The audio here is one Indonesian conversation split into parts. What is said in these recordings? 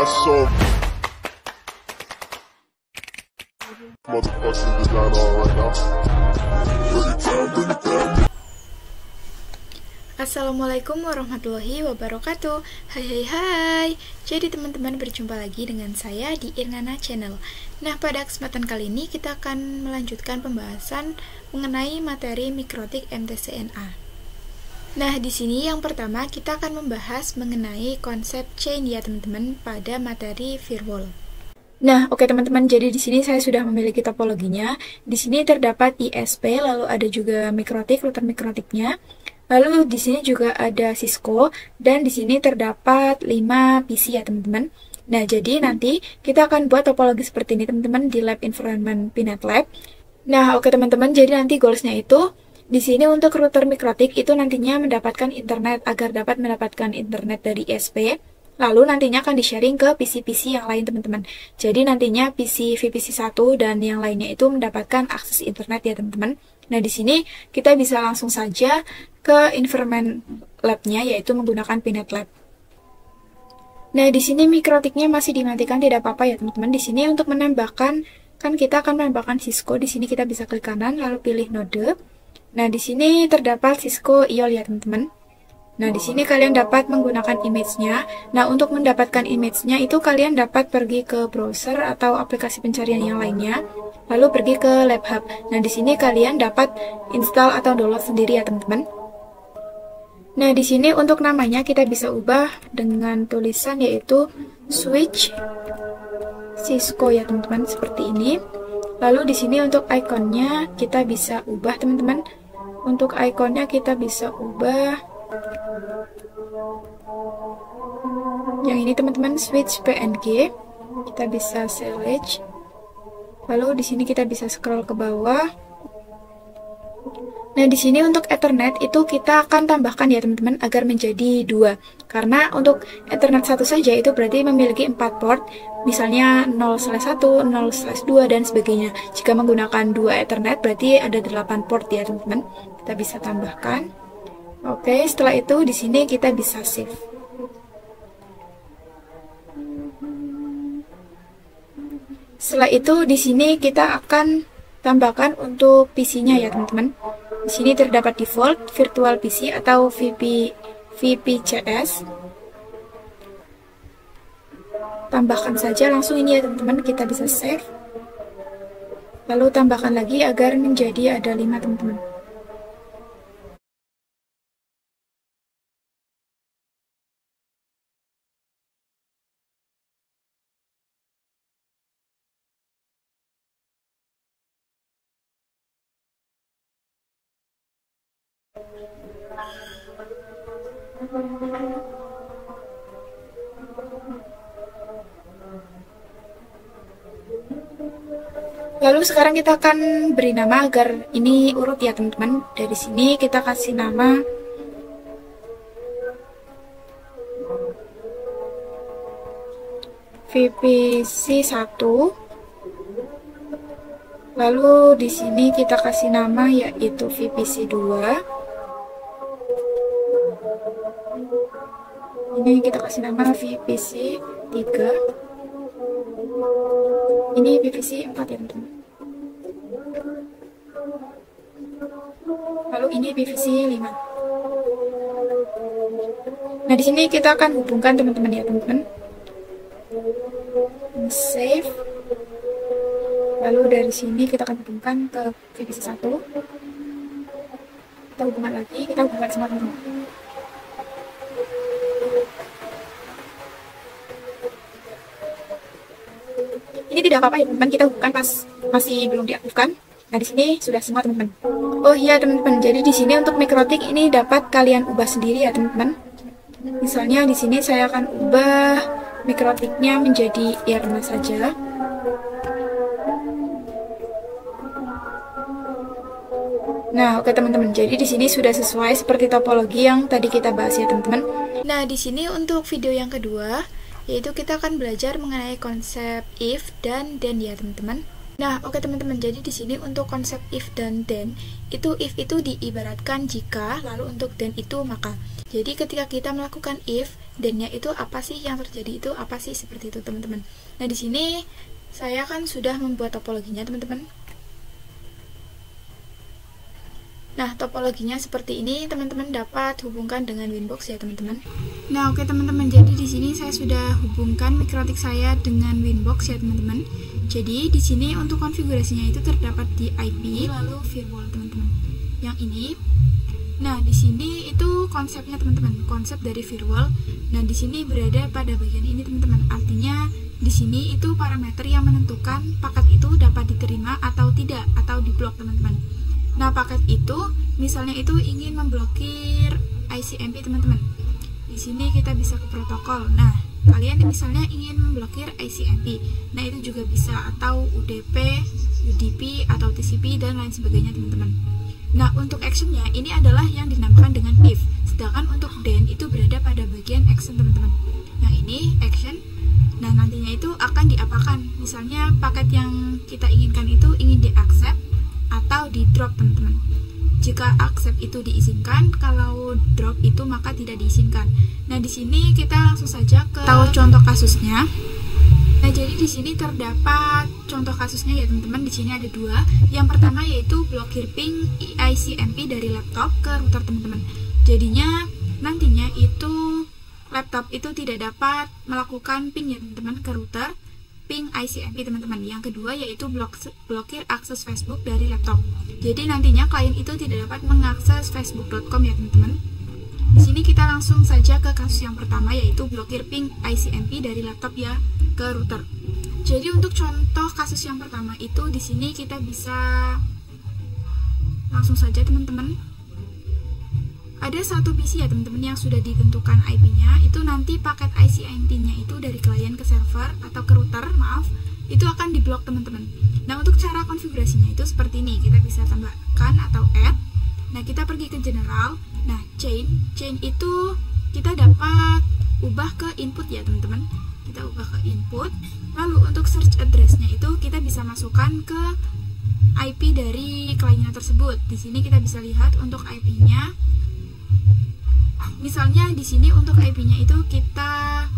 got some motherfuckers that's going on right now. Bring it down, bring it down. Assalamualaikum warahmatullahi wabarakatuh. Hai. Jadi teman-teman, berjumpa lagi dengan saya di Irnana Channel. Nah, pada kesempatan kali ini kita akan melanjutkan pembahasan mengenai materi mikrotik MTCNA. Nah, di sini yang pertama kita akan membahas mengenai konsep chain ya teman-teman pada materi firewall. Nah, oke teman-teman, jadi di sini saya sudah memiliki topologinya. Di sini terdapat ISP, lalu ada juga mikrotik, router mikrotiknya. Lalu di sini juga ada Cisco, dan di sini terdapat 5 PC ya teman-teman. Nah, jadi nanti kita akan buat topologi seperti ini teman-teman di lab environment Pinet Lab. Nah, oke teman-teman, jadi nanti goalsnya itu di sini untuk router mikrotik itu nantinya mendapatkan internet agar dapat mendapatkan internet dari ISP. Lalu nantinya akan di-sharing ke PC-PC yang lain teman-teman. Jadi nantinya PC VPC 1 dan yang lainnya itu mendapatkan akses internet ya teman-teman. Nah, di sini kita bisa langsung saja ke environment lab-nya, yaitu menggunakan Pinet Lab. Nah, di sini mikrotiknya masih dimatikan, tidak apa-apa ya teman-teman. Di sini untuk menambahkan, kan kita akan menambahkan Cisco. Di sini kita bisa klik kanan lalu pilih node. Nah, di sini terdapat Cisco IOL ya teman-teman. Nah, di sini kalian dapat menggunakan image-nya. Nah, untuk mendapatkan image-nya itu kalian dapat pergi ke browser atau aplikasi pencarian yang lainnya, lalu pergi ke Lab Hub. Nah, di sini kalian dapat install atau download sendiri ya teman-teman. Nah, di sini untuk namanya kita bisa ubah dengan tulisan yaitu switch Cisco ya teman-teman, seperti ini. Lalu di sini untuk ikonnya kita bisa ubah teman-teman. Untuk ikonnya kita bisa ubah yang ini teman-teman, switch PNG. Kita bisa select. Lalu di sini kita bisa scroll ke bawah. Nah, di sini untuk Ethernet itu kita akan tambahkan ya teman-teman agar menjadi 2. Karena untuk Ethernet satu saja itu berarti memiliki 4 port, misalnya 0/1, 0/2 dan sebagainya. Jika menggunakan 2 Ethernet berarti ada 8 port ya teman-teman. Kita bisa tambahkan. Oke, setelah itu di sini kita bisa save. Setelah itu di sini kita akan tambahkan untuk PC-nya ya teman-teman. Di sini terdapat default virtual PC atau VPCS. Tambahkan saja langsung ini ya teman-teman, kita bisa save. Lalu tambahkan lagi agar menjadi ada 5 teman-teman. Lalu sekarang kita akan beri nama agar ini urut ya teman-teman. Dari sini kita kasih nama VPC 1. Lalu di sini kita kasih nama yaitu VPC 2. Ini kita kasih nama VPC 3. Ini VPC 4 ya teman-teman. Lalu ini VPC 5. Nah, di sini kita akan hubungkan teman-teman ya teman-teman. Save. Lalu dari sini kita akan hubungkan ke VPC 1. Kita hubungkan lagi, kita hubungkan semua teman-teman. Ini tidak apa-apa ya teman-teman, kita hubungkan pas masih belum diaktifkan. Nah, di sini sudah semua teman-teman. Oh iya teman-teman, jadi di sini untuk mikrotik ini dapat kalian ubah sendiri ya teman-teman. Misalnya di sini saya akan ubah mikrotiknya menjadi Irna saja. Nah, oke teman-teman. Jadi di sini sudah sesuai seperti topologi yang tadi kita bahas ya teman-teman. Nah, di sini untuk video yang kedua, yaitu kita akan belajar mengenai konsep if dan then ya teman-teman. Nah, oke teman-teman, jadi di sini untuk konsep if dan then, itu if itu diibaratkan jika, lalu untuk then itu maka. Jadi ketika kita melakukan if, then-nya itu apa sih yang terjadi, itu apa sih, seperti itu teman-teman. Nah di sini saya kan sudah membuat topologinya teman-teman. Nah, topologinya seperti ini, teman-teman dapat hubungkan dengan Winbox ya, teman-teman. Nah, oke teman-teman, jadi di sini saya sudah hubungkan Mikrotik saya dengan Winbox ya, teman-teman. Jadi di sini untuk konfigurasinya itu terdapat di IP lalu firewall, teman-teman. Yang ini. Nah, di sini itu konsepnya, teman-teman, konsep dari firewall. Nah, di sini berada pada bagian ini, teman-teman. Artinya di sini itu parameter yang menentukan paket itu dapat diterima atau tidak, atau diblok, teman-teman. Nah, paket itu misalnya itu ingin memblokir ICMP, teman-teman. Di sini kita bisa ke protokol. Nah, kalian misalnya ingin memblokir ICMP. Nah, itu juga bisa, atau UDP, UDP, atau TCP dan lain sebagainya, teman-teman. Nah, untuk actionnya ini adalah yang dinamakan dengan if. Sedangkan untuk then itu berada pada bagian action, teman-teman. Nah, ini action. Nah, nantinya itu akan diapakan. Misalnya paket yang kita inginkan itu ingin di-accept atau di drop, teman-teman. Jika accept itu diizinkan, kalau drop itu maka tidak diizinkan. Nah, di sini kita langsung saja ke tahu contoh kasusnya. Nah, jadi di sini terdapat contoh kasusnya ya, teman-teman. Di sini ada dua. Yang pertama yaitu blokir ping ICMP dari laptop ke router, teman-teman. Jadinya nantinya itu laptop itu tidak dapat melakukan ping ya, teman-teman, ke router. Ping ICMP, teman-teman. Yang kedua yaitu blokir akses Facebook dari laptop. Jadi nantinya klien itu tidak dapat mengakses facebook.com ya, teman-teman. Di sini kita langsung saja ke kasus yang pertama yaitu blokir ping ICMP dari laptop ya ke router. Jadi untuk contoh kasus yang pertama itu di sini kita bisa langsung saja, teman-teman. Ada satu PC ya, teman-teman, yang sudah ditentukan IP-nya, itu nanti paket ICMP-nya itu dari klien ke server atau ke router, maaf, itu akan diblok, teman-teman. Nah, untuk cara konfigurasinya itu seperti ini. Kita bisa tambahkan atau add. Nah, kita pergi ke general. Nah, chain itu kita dapat ubah ke input ya, teman-teman. Kita ubah ke input. Lalu untuk search address-nya itu kita bisa masukkan ke IP dari kliennya tersebut. Di sini kita bisa lihat untuk IP-nya. Misalnya di sini untuk IP-nya itu kita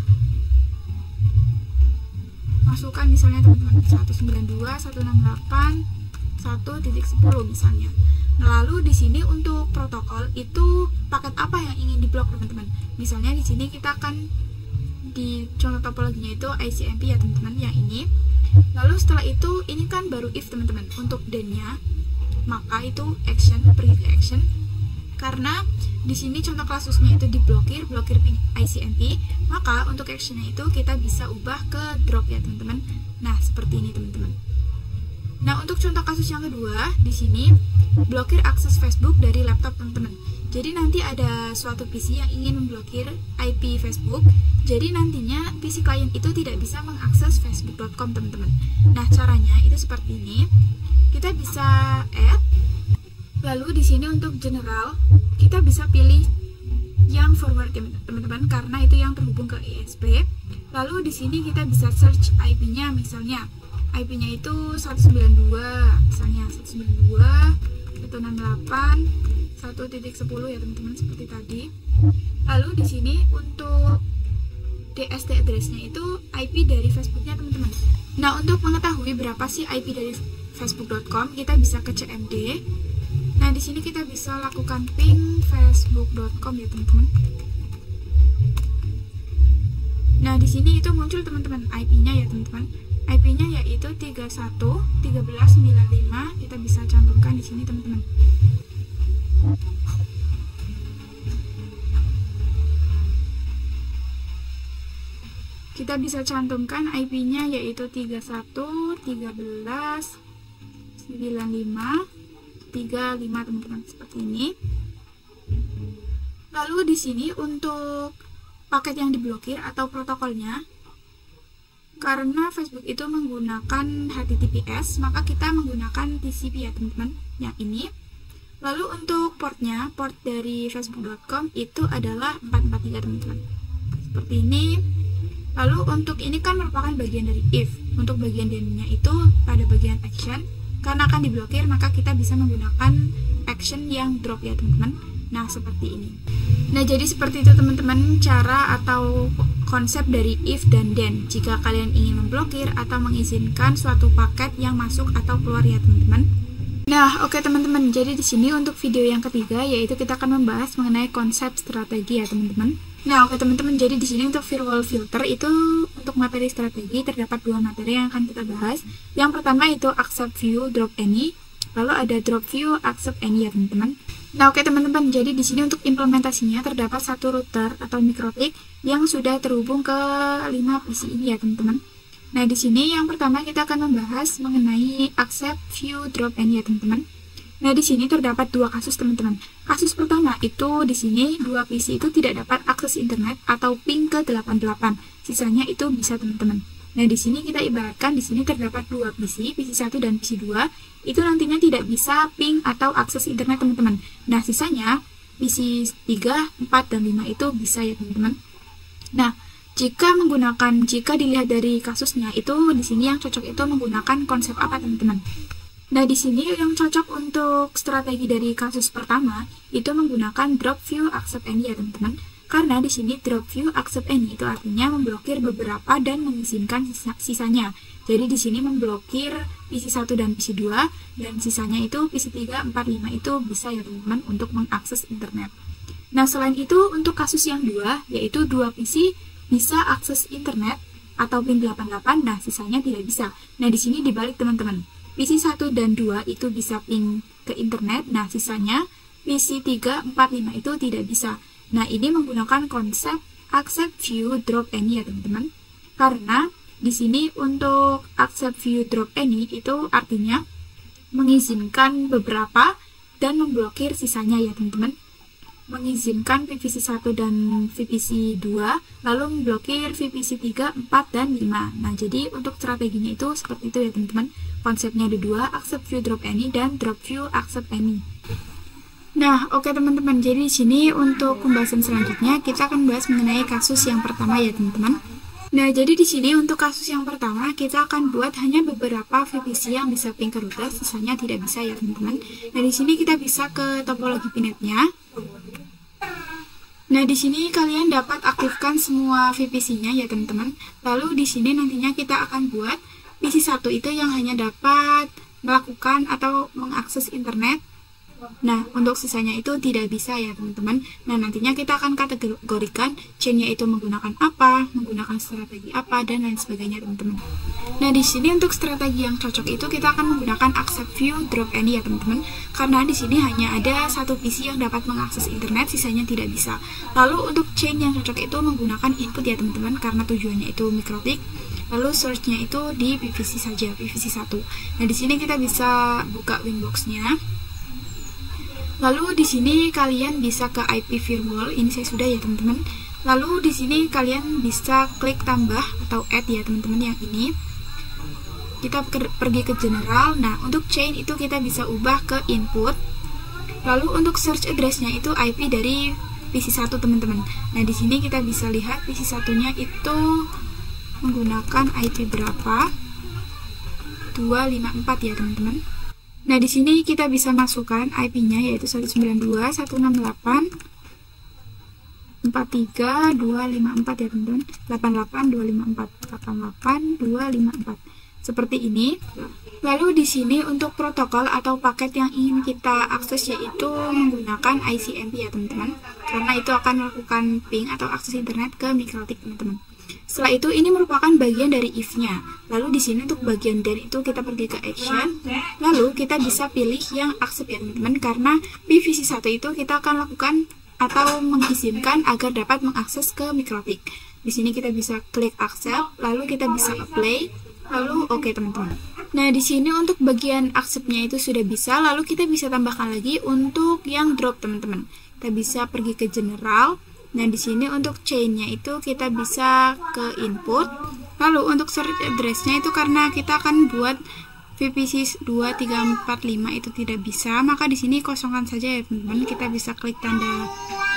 masukkan misalnya, teman-teman, 192.168.1.10 misalnya. Nah, lalu di sini untuk protokol itu paket apa yang ingin diblok, teman-teman. Misalnya di sini kita akan di contoh topologinya itu ICMP ya, teman-teman, yang ini. Lalu setelah itu ini kan baru if, teman-teman. Untuk then-nya maka itu action, preview action. Karena di sini contoh kasusnya itu blokir ping ICMP, maka untuk actionnya itu kita bisa ubah ke drop ya, teman-teman. Nah, seperti ini, teman-teman. Nah, untuk contoh kasus yang kedua di sini blokir akses Facebook dari laptop, teman-teman. Jadi nanti ada suatu PC yang ingin memblokir IP Facebook. Jadi nantinya PC klien itu tidak bisa mengakses facebook.com, teman-teman. Nah, caranya itu seperti ini. Kita bisa add. Lalu di sini untuk general kita bisa pilih yang forward ya, teman-teman, karena itu yang terhubung ke ISP. Lalu di sini kita bisa search IP-nya, misalnya IP-nya itu 192, misalnya 192.168.1.10 ya, teman-teman, seperti tadi. Lalu di sini untuk DSD address-nya itu IP dari Facebook-nya, teman-teman. Nah, untuk mengetahui berapa sih IP dari facebook.com, kita bisa ke CMD. Nah, di sini kita bisa lakukan ping facebook.com ya, teman-teman. Nah, di sini itu muncul, teman-teman, IP-nya ya, teman-teman. IP-nya yaitu 31.13.95. Kita bisa cantumkan di sini, teman-teman. Kita bisa cantumkan IP-nya yaitu 31.13.95. 35, teman-teman, seperti ini. Lalu di sini untuk paket yang diblokir atau protokolnya, karena Facebook itu menggunakan HTTPS, maka kita menggunakan TCP ya, teman-teman, yang ini. Lalu untuk portnya, port dari facebook.com itu adalah 443, teman-teman, seperti ini. Lalu untuk ini kan merupakan bagian dari if. Untuk bagian then-nya itu pada bagian action. Karena akan diblokir, maka kita bisa menggunakan action yang drop ya, teman-teman. Nah, seperti ini. Nah, jadi seperti itu teman-teman cara atau konsep dari if dan then jika kalian ingin memblokir atau mengizinkan suatu paket yang masuk atau keluar ya teman-teman. Nah, oke teman-teman, jadi di sini untuk video yang ketiga yaitu kita akan membahas mengenai konsep strategi ya teman-teman. Nah, oke teman-teman, jadi di sini untuk firewall filter itu untuk materi strategi terdapat dua materi yang akan kita bahas. Yang pertama itu accept view drop any, lalu ada drop view accept any ya teman-teman. Nah, oke teman-teman, jadi di sini untuk implementasinya terdapat satu router atau mikrotik yang sudah terhubung ke 5 PC ini ya teman-teman. Nah, di sini yang pertama kita akan membahas mengenai accept view drop any ya teman-teman. Nah, di sini terdapat dua kasus teman-teman. Kasus pertama itu di sini dua PC itu tidak dapat akses internet atau ping ke 88. Sisanya itu bisa teman-teman. Nah, di sini kita ibaratkan di sini terdapat dua PC 1 dan PC 2 itu nantinya tidak bisa ping atau akses internet teman-teman. Nah, sisanya PC 3, 4 dan 5 itu bisa ya teman-teman. Nah, jika dilihat dari kasusnya itu di sini yang cocok itu menggunakan konsep apa teman-teman? Nah, di sini yang cocok untuk strategi dari kasus pertama itu menggunakan drop view accept any ya teman-teman. Karena di sini drop view accept any itu artinya memblokir beberapa dan mengizinkan sisanya. Jadi di sini memblokir PC 1 dan PC 2 dan sisanya itu PC 3, 4, 5 itu bisa ya teman-teman untuk mengakses internet. Nah, selain itu untuk kasus yang dua yaitu dua PC bisa akses internet atau pin 88, nah sisanya tidak bisa. Nah, di sini dibalik teman-teman. PC 1 dan 2 itu bisa ping ke internet, nah sisanya PC 3, 4, 5 itu tidak bisa. Nah, ini menggunakan konsep accept view drop any ya teman-teman. Karena di sini untuk accept view drop any itu artinya mengizinkan beberapa dan memblokir sisanya ya teman-teman. Mengizinkan VPC 1 dan VPC 2 lalu memblokir VPC 3, 4 dan 5. Nah, jadi untuk strateginya itu seperti itu ya teman-teman. Konsepnya ada dua, accept view drop any dan drop view accept any. Nah, oke teman-teman, jadi di sini untuk pembahasan selanjutnya kita akan bahas mengenai kasus yang pertama ya teman-teman. Nah, jadi di sini untuk kasus yang pertama kita akan buat hanya beberapa VPC yang bisa ping ke router, sisanya tidak bisa ya teman-teman. Nah, di sini kita bisa ke topologi pinetnya. Nah, di sini kalian dapat aktifkan semua VPC-nya ya teman-teman. Lalu di sini nantinya kita akan buat PC 1 itu yang hanya dapat melakukan atau mengakses internet. Nah, untuk sisanya itu tidak bisa ya teman-teman. Nah, nantinya kita akan kategorikan chain-nya itu menggunakan apa, menggunakan strategi apa, dan lain sebagainya teman-teman. Nah, di sini untuk strategi yang cocok itu kita akan menggunakan accept view drop any ya teman-teman. Karena di sini hanya ada satu PC yang dapat mengakses internet, sisanya tidak bisa. Lalu untuk chain yang cocok itu menggunakan input ya teman-teman, karena tujuannya itu mikrotik. Lalu source-nya itu di PVC saja, PVC 1. Nah, di sini kita bisa buka Winbox-nya. Lalu di sini kalian bisa ke IP firewall, ini saya sudah ya teman-teman. Lalu di sini kalian bisa klik tambah atau add ya teman-teman yang ini. Kita pergi ke general. Nah, untuk chain itu kita bisa ubah ke input. Lalu untuk search address-nya itu IP dari PC 1 teman-teman. Nah, di sini kita bisa lihat PC 1-nya itu menggunakan IP berapa? 254 ya teman-teman. Nah, di sini kita bisa masukkan IP-nya yaitu 192.168.43.254 ya teman-teman. 88.254, 88.254. Seperti ini. Lalu di sini untuk protokol atau paket yang ingin kita akses yaitu menggunakan ICMP ya teman-teman. Karena itu akan melakukan ping atau akses internet ke mikrotik teman-teman. Setelah itu ini merupakan bagian dari if-nya. Lalu di sini untuk bagian then itu kita pergi ke action. Lalu kita bisa pilih yang accept ya teman-teman, karena PVC 1 itu kita akan lakukan atau mengizinkan agar dapat mengakses ke mikrotik. Di sini kita bisa klik accept, lalu kita bisa apply, lalu oke teman-teman. Nah, di sini untuk bagian accept-nya itu sudah bisa, lalu kita bisa tambahkan lagi untuk yang drop teman-teman. Kita bisa pergi ke general. Nah, di sini untuk chain-nya itu kita bisa ke input. Lalu untuk search address-nya itu karena kita akan buat VPC 2, 3, 4, 5 itu tidak bisa, maka di sini kosongkan saja ya teman-teman. Kita bisa klik tanda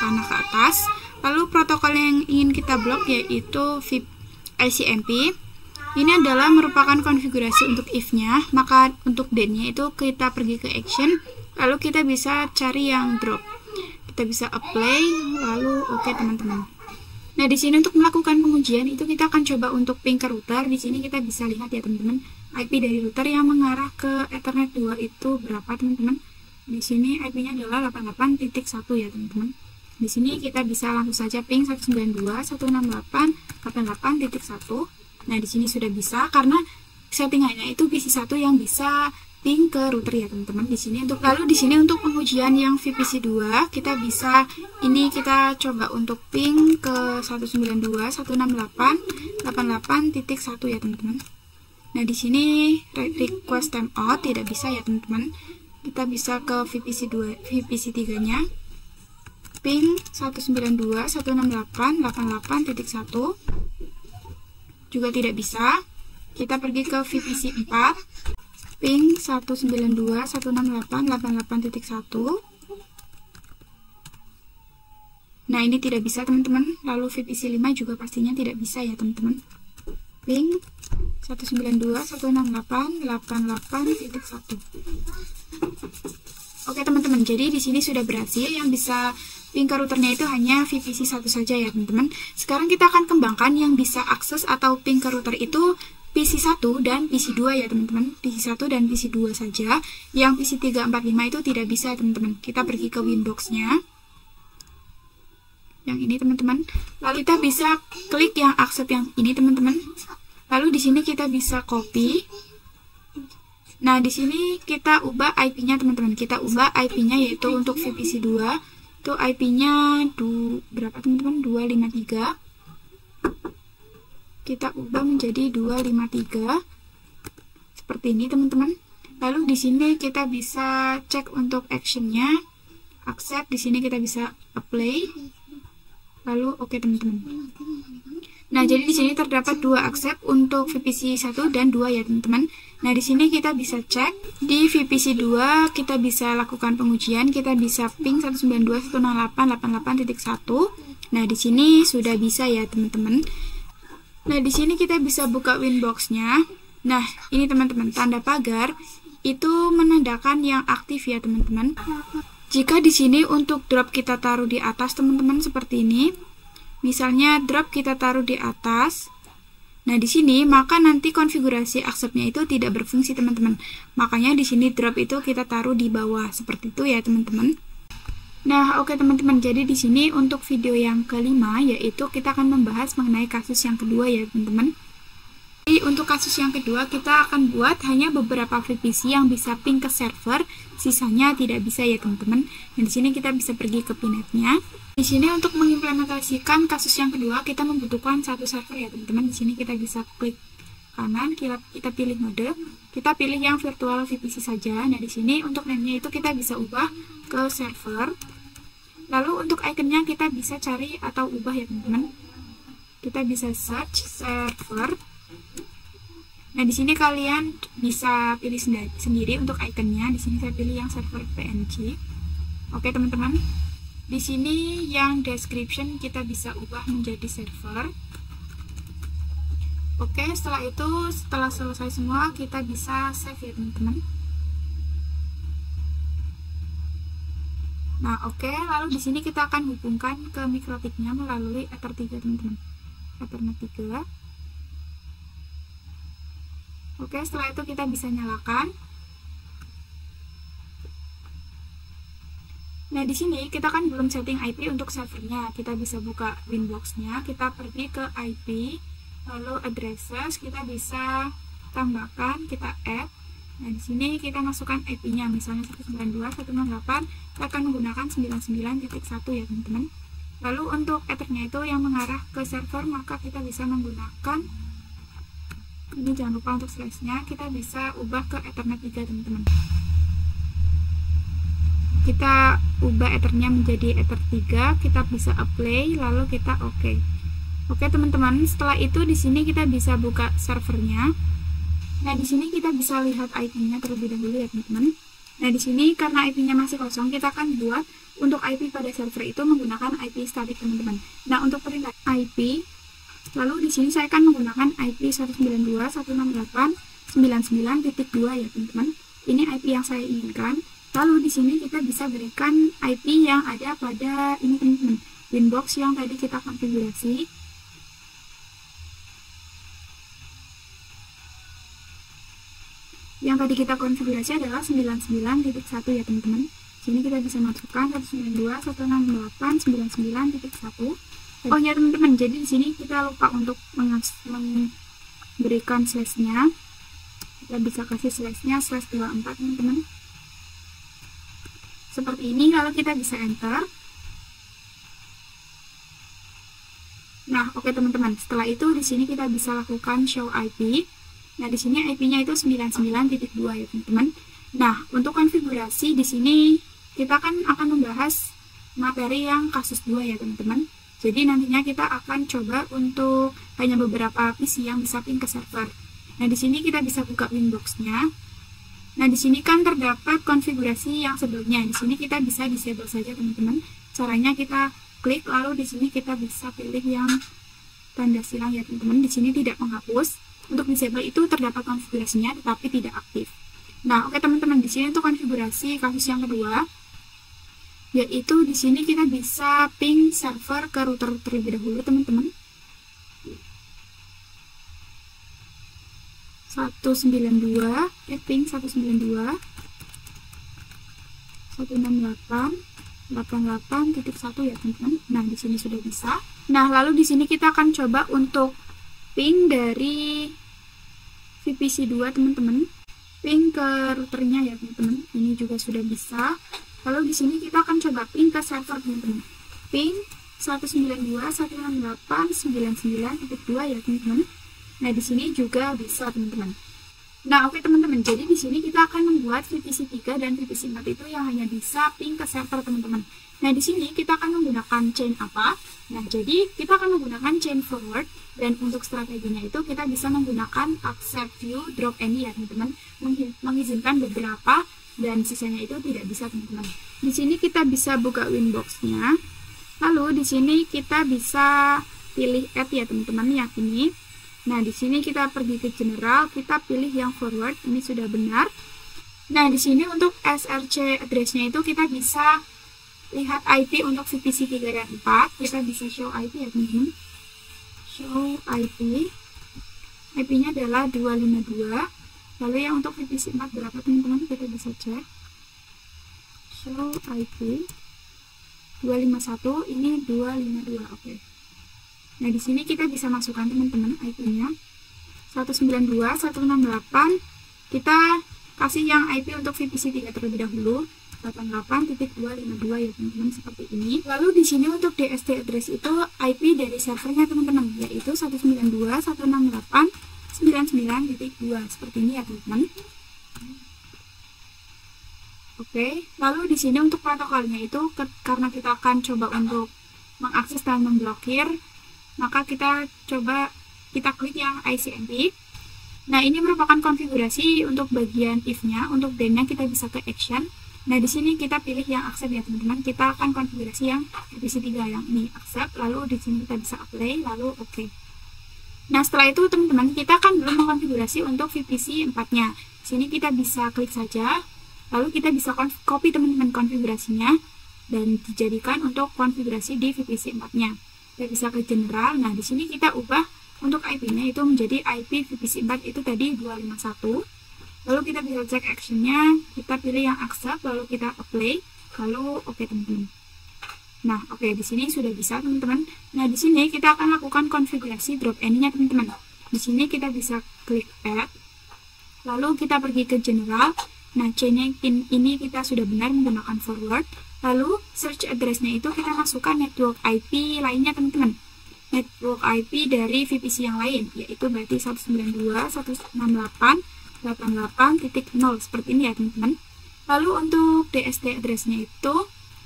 panah ke atas. Lalu protokol yang ingin kita blok yaitu VIP ICMP. Ini adalah merupakan konfigurasi untuk if-nya, maka untuk then-nya itu kita pergi ke action, lalu kita bisa cari yang drop. kita bisa apply, lalu oke teman-teman. Nah, di sini untuk melakukan pengujian itu kita akan coba untuk ping ke router. Di sini kita bisa lihat ya teman-teman, IP dari router yang mengarah ke Ethernet 2 itu berapa teman-teman. Di sini IP-nya adalah 88.1 ya teman-teman. Di sini kita bisa langsung saja ping 192.168.88.1. Nah, di sini sudah bisa karena settingannya itu PC1 yang bisa ping ke router ya teman-teman. Di sini untuk pengujian yang VPC 2 kita bisa kita coba untuk ping ke 192.168.88.1 ya teman-teman. Nah, di sini request timeout tidak bisa ya teman-teman. Kita bisa ke VPC 3-nya ping 192.168.88.1 juga tidak bisa. Kita pergi ke VPC 4 ping 192.168.88.1. Nah, ini tidak bisa teman-teman. Lalu VPC 5 juga pastinya tidak bisa ya teman-teman. Ping 192.168.88.1. Oke teman-teman, jadi di sini sudah berhasil. Yang bisa ping ke routernya itu hanya VPC 1 saja ya teman-teman. Sekarang kita akan kembangkan yang bisa akses atau ping ke router itu PC1 dan PC2 ya teman-teman. PC1 dan PC2 saja. Yang PC3, 4, 5 itu tidak bisa teman-teman. Kita pergi ke Winbox-nya. Yang ini teman-teman. Lalu kita bisa klik yang accept yang ini teman-teman. Lalu di sini kita bisa copy. Nah, di sini kita ubah IP-nya teman-teman. Kita ubah IP-nya yaitu untuk VPC2 itu IP-nya berapa teman-teman? 253. Kita ubah menjadi 253 seperti ini teman-teman. Lalu di sini kita bisa cek untuk action-nya, accept. Di sini kita bisa apply, lalu oke teman-teman. Nah, jadi di sini terdapat 2 accept untuk VPC 1 dan 2 ya teman-teman. Nah, di sini kita bisa cek di VPC 2 kita bisa lakukan pengujian, kita bisa ping 192.168.88.1. Nah, di sini sudah bisa ya teman-teman. Nah, di sini kita bisa buka Winbox-nya. Nah, ini teman-teman, tanda pagar itu menandakan yang aktif ya teman-teman. Jika di sini untuk drop kita taruh di atas teman-teman seperti ini. Misalnya drop kita taruh di atas. Nah, di sini maka nanti konfigurasi accept-nya itu tidak berfungsi teman-teman. Makanya di sini drop itu kita taruh di bawah seperti itu ya teman-teman. Nah, oke teman-teman, jadi di sini untuk video yang kelima yaitu kita akan membahas mengenai kasus yang kedua ya teman-teman. Jadi untuk kasus yang kedua kita akan buat hanya beberapa VPC yang bisa ping ke server, sisanya tidak bisa ya teman-teman. Dan di sini kita bisa pergi ke pinetnya. Di sini untuk mengimplementasikan kasus yang kedua kita membutuhkan satu server ya teman-teman. Di sini kita bisa klik kanan, kita pilih mode, kita pilih yang virtual VPC saja. Nah, di sini untuk name-nya itu kita bisa ubah ke server. Lalu untuk ikonnya kita bisa cari atau ubah ya teman-teman. Kita bisa search server. Nah, di sini kalian bisa pilih sendiri untuk ikonnya. Di sini saya pilih yang server PNG. Oke teman-teman. Di sini yang description kita bisa ubah menjadi server. Oke, setelah itu, setelah selesai semua, kita bisa save ya teman-teman. Nah, oke, lalu di sini kita akan hubungkan ke MikroTik-nya melalui Ether 3 teman-teman. Ethernet 3. Oke, setelah itu kita bisa nyalakan. Nah, di sini kita kan belum setting IP untuk servernya. Kita bisa buka Winbox-nya, kita pergi ke IP. Lalu addresses kita bisa tambahkan, kita add. Nah, di sini kita masukkan IP-nya, misalnya 192.168, kita akan menggunakan 99.1 ya teman-teman. Lalu untuk Ethernya itu yang mengarah ke server, maka kita bisa menggunakan, ini jangan lupa untuk slash-nya, kita bisa ubah ke Ethernet 3 teman-teman. Kita ubah Ethernya menjadi Ether 3, kita bisa apply, lalu kita oke. Oke teman-teman, setelah itu di sini kita bisa buka servernya. Nah, di sini kita bisa lihat IP-nya terlebih dahulu ya teman-teman. Nah, di sini karena IP-nya masih kosong, kita akan buat untuk IP pada server itu menggunakan IP static teman-teman. Nah, untuk perintah IP, lalu di sini saya akan menggunakan IP 192.168.99.2 ya teman-teman. Ini IP yang saya inginkan. Lalu di sini kita bisa berikan IP yang ada pada ini teman-teman, Winbox yang tadi kita konfigurasi. Yang tadi kita konfigurasi adalah 99.1 ya teman-teman. Sini kita bisa masukkan 192.168.99.1. Oh ya teman-teman, jadi di sini kita lupa untuk memberikan slashnya. Kita bisa kasih slashnya /24 teman-teman. Seperti ini, lalu kita bisa enter. Nah, oke teman-teman. Setelah itu di sini kita bisa lakukan show IP. Nah, di sini IP-nya itu 99.2 ya teman-teman. Nah, untuk konfigurasi di sini kita kan akan membahas materi yang kasus 2 ya teman-teman. Jadi nantinya kita akan coba untuk hanya beberapa PC yang bisa ping ke server. Nah, di sini kita bisa buka Winbox-nya. Nah, di sini kan terdapat konfigurasi yang sebelumnya. Di sini kita bisa disable saja, teman-teman. Caranya kita klik, lalu di sini kita bisa pilih yang tanda silang ya, teman-teman. Di sini tidak menghapus. Untuk disable itu terdapat konfigurasinya, tetapi tidak aktif. Nah, oke teman-teman, di sini untuk konfigurasi kasus yang kedua, yaitu di sini kita bisa ping server ke router terlebih dahulu, teman-teman. 192 168.1 ya teman-teman. Nah, di sini sudah bisa. Nah, lalu di sini kita akan coba untuk ping dari VPC 2 teman-teman. Ping ke routernya ya teman-teman. Ini juga sudah bisa. Lalu di sini kita akan coba ping ke server teman-teman. Ping 192.168.99.2 ya teman-teman. Nah, di sini juga bisa, teman-teman. Nah, oke teman-teman. Jadi di sini kita akan membuat VPC 3 dan VPC 4 itu yang hanya bisa ping ke server, teman-teman. Nah, di sini kita akan menggunakan chain apa? Nah, jadi kita akan menggunakan chain forward, dan untuk strateginya itu kita bisa menggunakan accept view drop any ya, teman-teman. Mengizinkan beberapa dan sisanya itu tidak bisa, teman-teman. Di sini kita bisa buka Winbox-nya. Lalu di sini kita bisa pilih add ya, teman-teman, yang ini. Nah, di sini kita pergi ke general, kita pilih yang forward, ini sudah benar. Nah, di sini untuk SRC address-nya itu kita bisa lihat IP untuk VPC 3 dan 4. Kita bisa show IP ya, teman-teman. Show IP. IP-nya adalah 252. Lalu yang untuk VPC 4 berapa, teman-teman? Kita bisa cek. Show IP 251, ini 252, oke. Nah, di sini kita bisa masukkan teman-teman IP-nya 192.168. Kita kasih yang IP untuk VPC 3 terlebih dahulu, 88.252 ya teman-teman, seperti ini. Lalu di sini untuk DST address itu IP dari servernya teman-teman, yaitu 192.168.99.2 seperti ini ya teman-teman. Oke, lalu di sini untuk protokolnya itu karena kita akan coba untuk mengakses dan memblokir, maka kita klik yang ICMP. Nah, ini merupakan konfigurasi untuk bagian if-nya. Untuk then-nya kita bisa ke action. Nah, di sini kita pilih yang accept ya teman-teman. Kita akan konfigurasi yang VPC 3 yang ini accept, lalu di sini kita bisa apply, lalu oke. Nah, setelah itu teman-teman, kita akan belum mengkonfigurasi untuk VPC 4-nya. Di sini kita bisa klik saja, lalu kita bisa copy teman-teman konfigurasinya dan dijadikan untuk konfigurasi di VPC 4-nya. Kita bisa ke general. Nah, di sini kita ubah untuk IP-nya itu menjadi IP VPC 4 itu tadi 251. Lalu kita bisa cek action-nya, kita pilih yang accept, lalu kita apply, lalu oke teman-teman. Nah, oke, di sini sudah bisa teman-teman. Nah, di sini kita akan lakukan konfigurasi drop any-nya teman-teman. Di sini kita bisa klik add, lalu kita pergi ke general. Nah, chain-nya ini kita sudah benar menggunakan forward. Lalu search address-nya itu kita masukkan network IP lainnya teman-teman. Network IP dari VPC yang lain, yaitu berarti 192.168.88.0 seperti ini ya teman-teman. Lalu untuk DST address-nya itu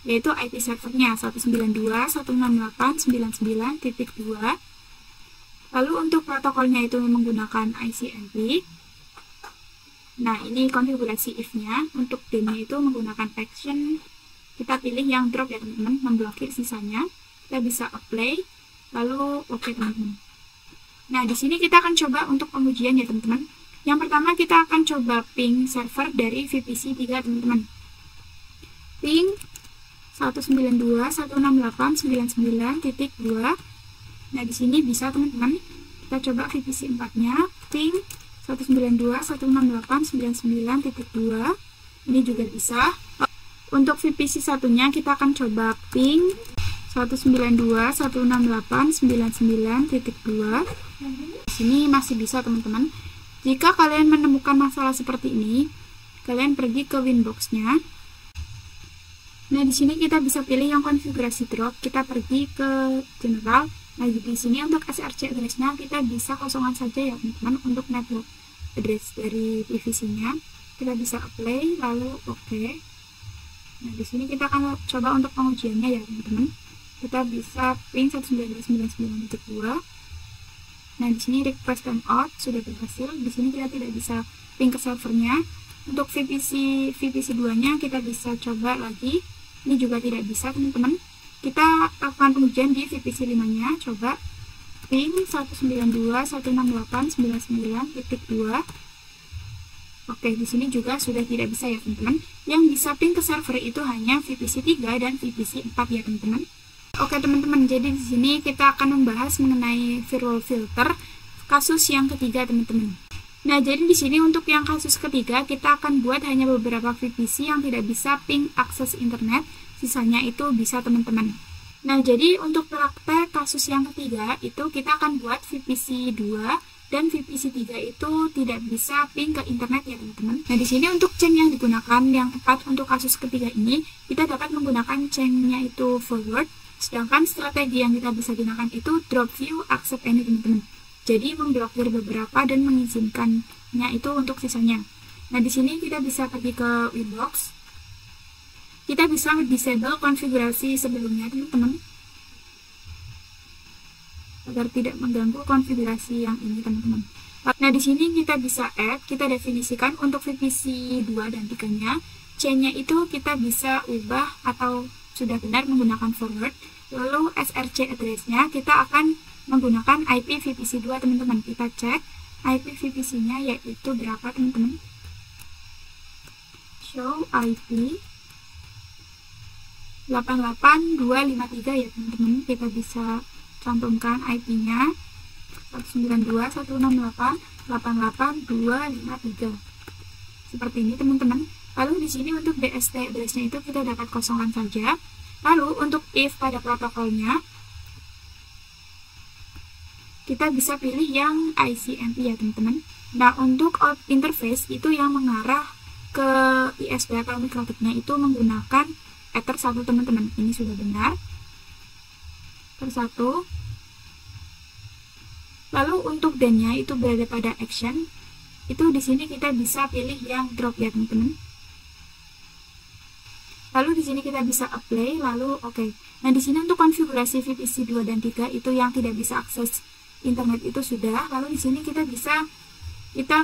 yaitu IP servernya 192.168.99.2. Lalu untuk protokolnya itu menggunakan ICMP. Nah, ini konfigurasi if-nya. Untuk then-nya itu menggunakan action. Kita pilih yang drop ya teman-teman, memblokir sisanya. Kita bisa apply, lalu oke teman-teman. Nah, di sini kita akan coba untuk pengujian ya teman-teman. Yang pertama kita akan coba ping server dari VPC 3 teman-teman. ping 192.168.99.2. Nah, di sini bisa teman-teman. Kita coba VPC 4-nya, ping 192.168.99.2. Ini juga bisa. Untuk VPC 1-nya kita akan coba ping 192.168.99.2. Di sini masih bisa teman-teman. Jika kalian menemukan masalah seperti ini, kalian pergi ke Winbox-nya. Nah, di sini kita bisa pilih yang konfigurasi drop. Kita pergi ke general. Nah, di sini untuk src address-nya kita bisa kosongan saja ya teman-teman. Untuk network address dari PVC-nya kita bisa apply, lalu oke. Nah, di sini kita akan coba untuk pengujiannya ya teman-teman. Kita bisa ping 192.168.99.2. Nah, di sini request timeout sudah berhasil. Di sini kita tidak bisa ping ke servernya. Untuk VPC 2-nya kita bisa coba lagi. Ini juga tidak bisa teman-teman. Kita lakukan pengujian di VPC 5-nya. Coba ping 192.168.99.2. Oke, di sini juga sudah tidak bisa ya teman-teman. Yang bisa ping ke server itu hanya VPC 3 dan VPC 4 ya teman-teman. Oke teman-teman, jadi di sini kita akan membahas mengenai firewall filter kasus yang ketiga teman-teman. Nah, jadi di sini untuk yang kasus ketiga kita akan buat hanya beberapa VPC yang tidak bisa ping akses internet, sisanya itu bisa teman-teman. Nah, jadi untuk praktek kasus yang ketiga itu kita akan buat VPC 2 dan VPC 3 itu tidak bisa ping ke internet ya teman-teman. Nah, di sini untuk chain yang digunakan yang tepat untuk kasus ketiga ini, kita dapat menggunakan chain-nya itu forward, sedangkan strategi yang kita bisa gunakan itu drop view accept any teman-teman. Jadi memblokir beberapa dan mengizinkannya itu untuk sisanya. Nah, di sini kita bisa pergi ke Winbox. Kita bisa disable konfigurasi sebelumnya, teman-teman, agar tidak mengganggu konfigurasi yang ini, teman-teman. Nah, di sini kita bisa add, kita definisikan untuk VPC 2 dan 3-nya. Chain-nya itu kita bisa ubah atau sudah benar menggunakan forward. Lalu src address-nya kita akan menggunakan IP VPC 2 teman-teman. Kita cek IP VPC-nya yaitu berapa teman-teman. Show IP 88253 ya teman-teman. Kita bisa cantumkan IP-nya 192.168.88253. Seperti ini teman-teman. Lalu di sini untuk DST address-nya itu kita dapat kosongkan saja. Lalu untuk if pada protokolnya kita bisa pilih yang ICMP ya teman-teman. Nah, untuk out interface itu yang mengarah ke ISP atau mikrotiknya itu menggunakan Ether 1 teman-teman. Ini sudah benar. Ether 1. Lalu untuk DAN-nya itu berada pada action. Itu di sini kita bisa pilih yang drop ya teman-teman. Lalu di sini kita bisa apply, lalu oke. Nah, di sini untuk konfigurasi VPC 2 dan 3 itu yang tidak bisa akses internet itu sudah. Lalu di sini kita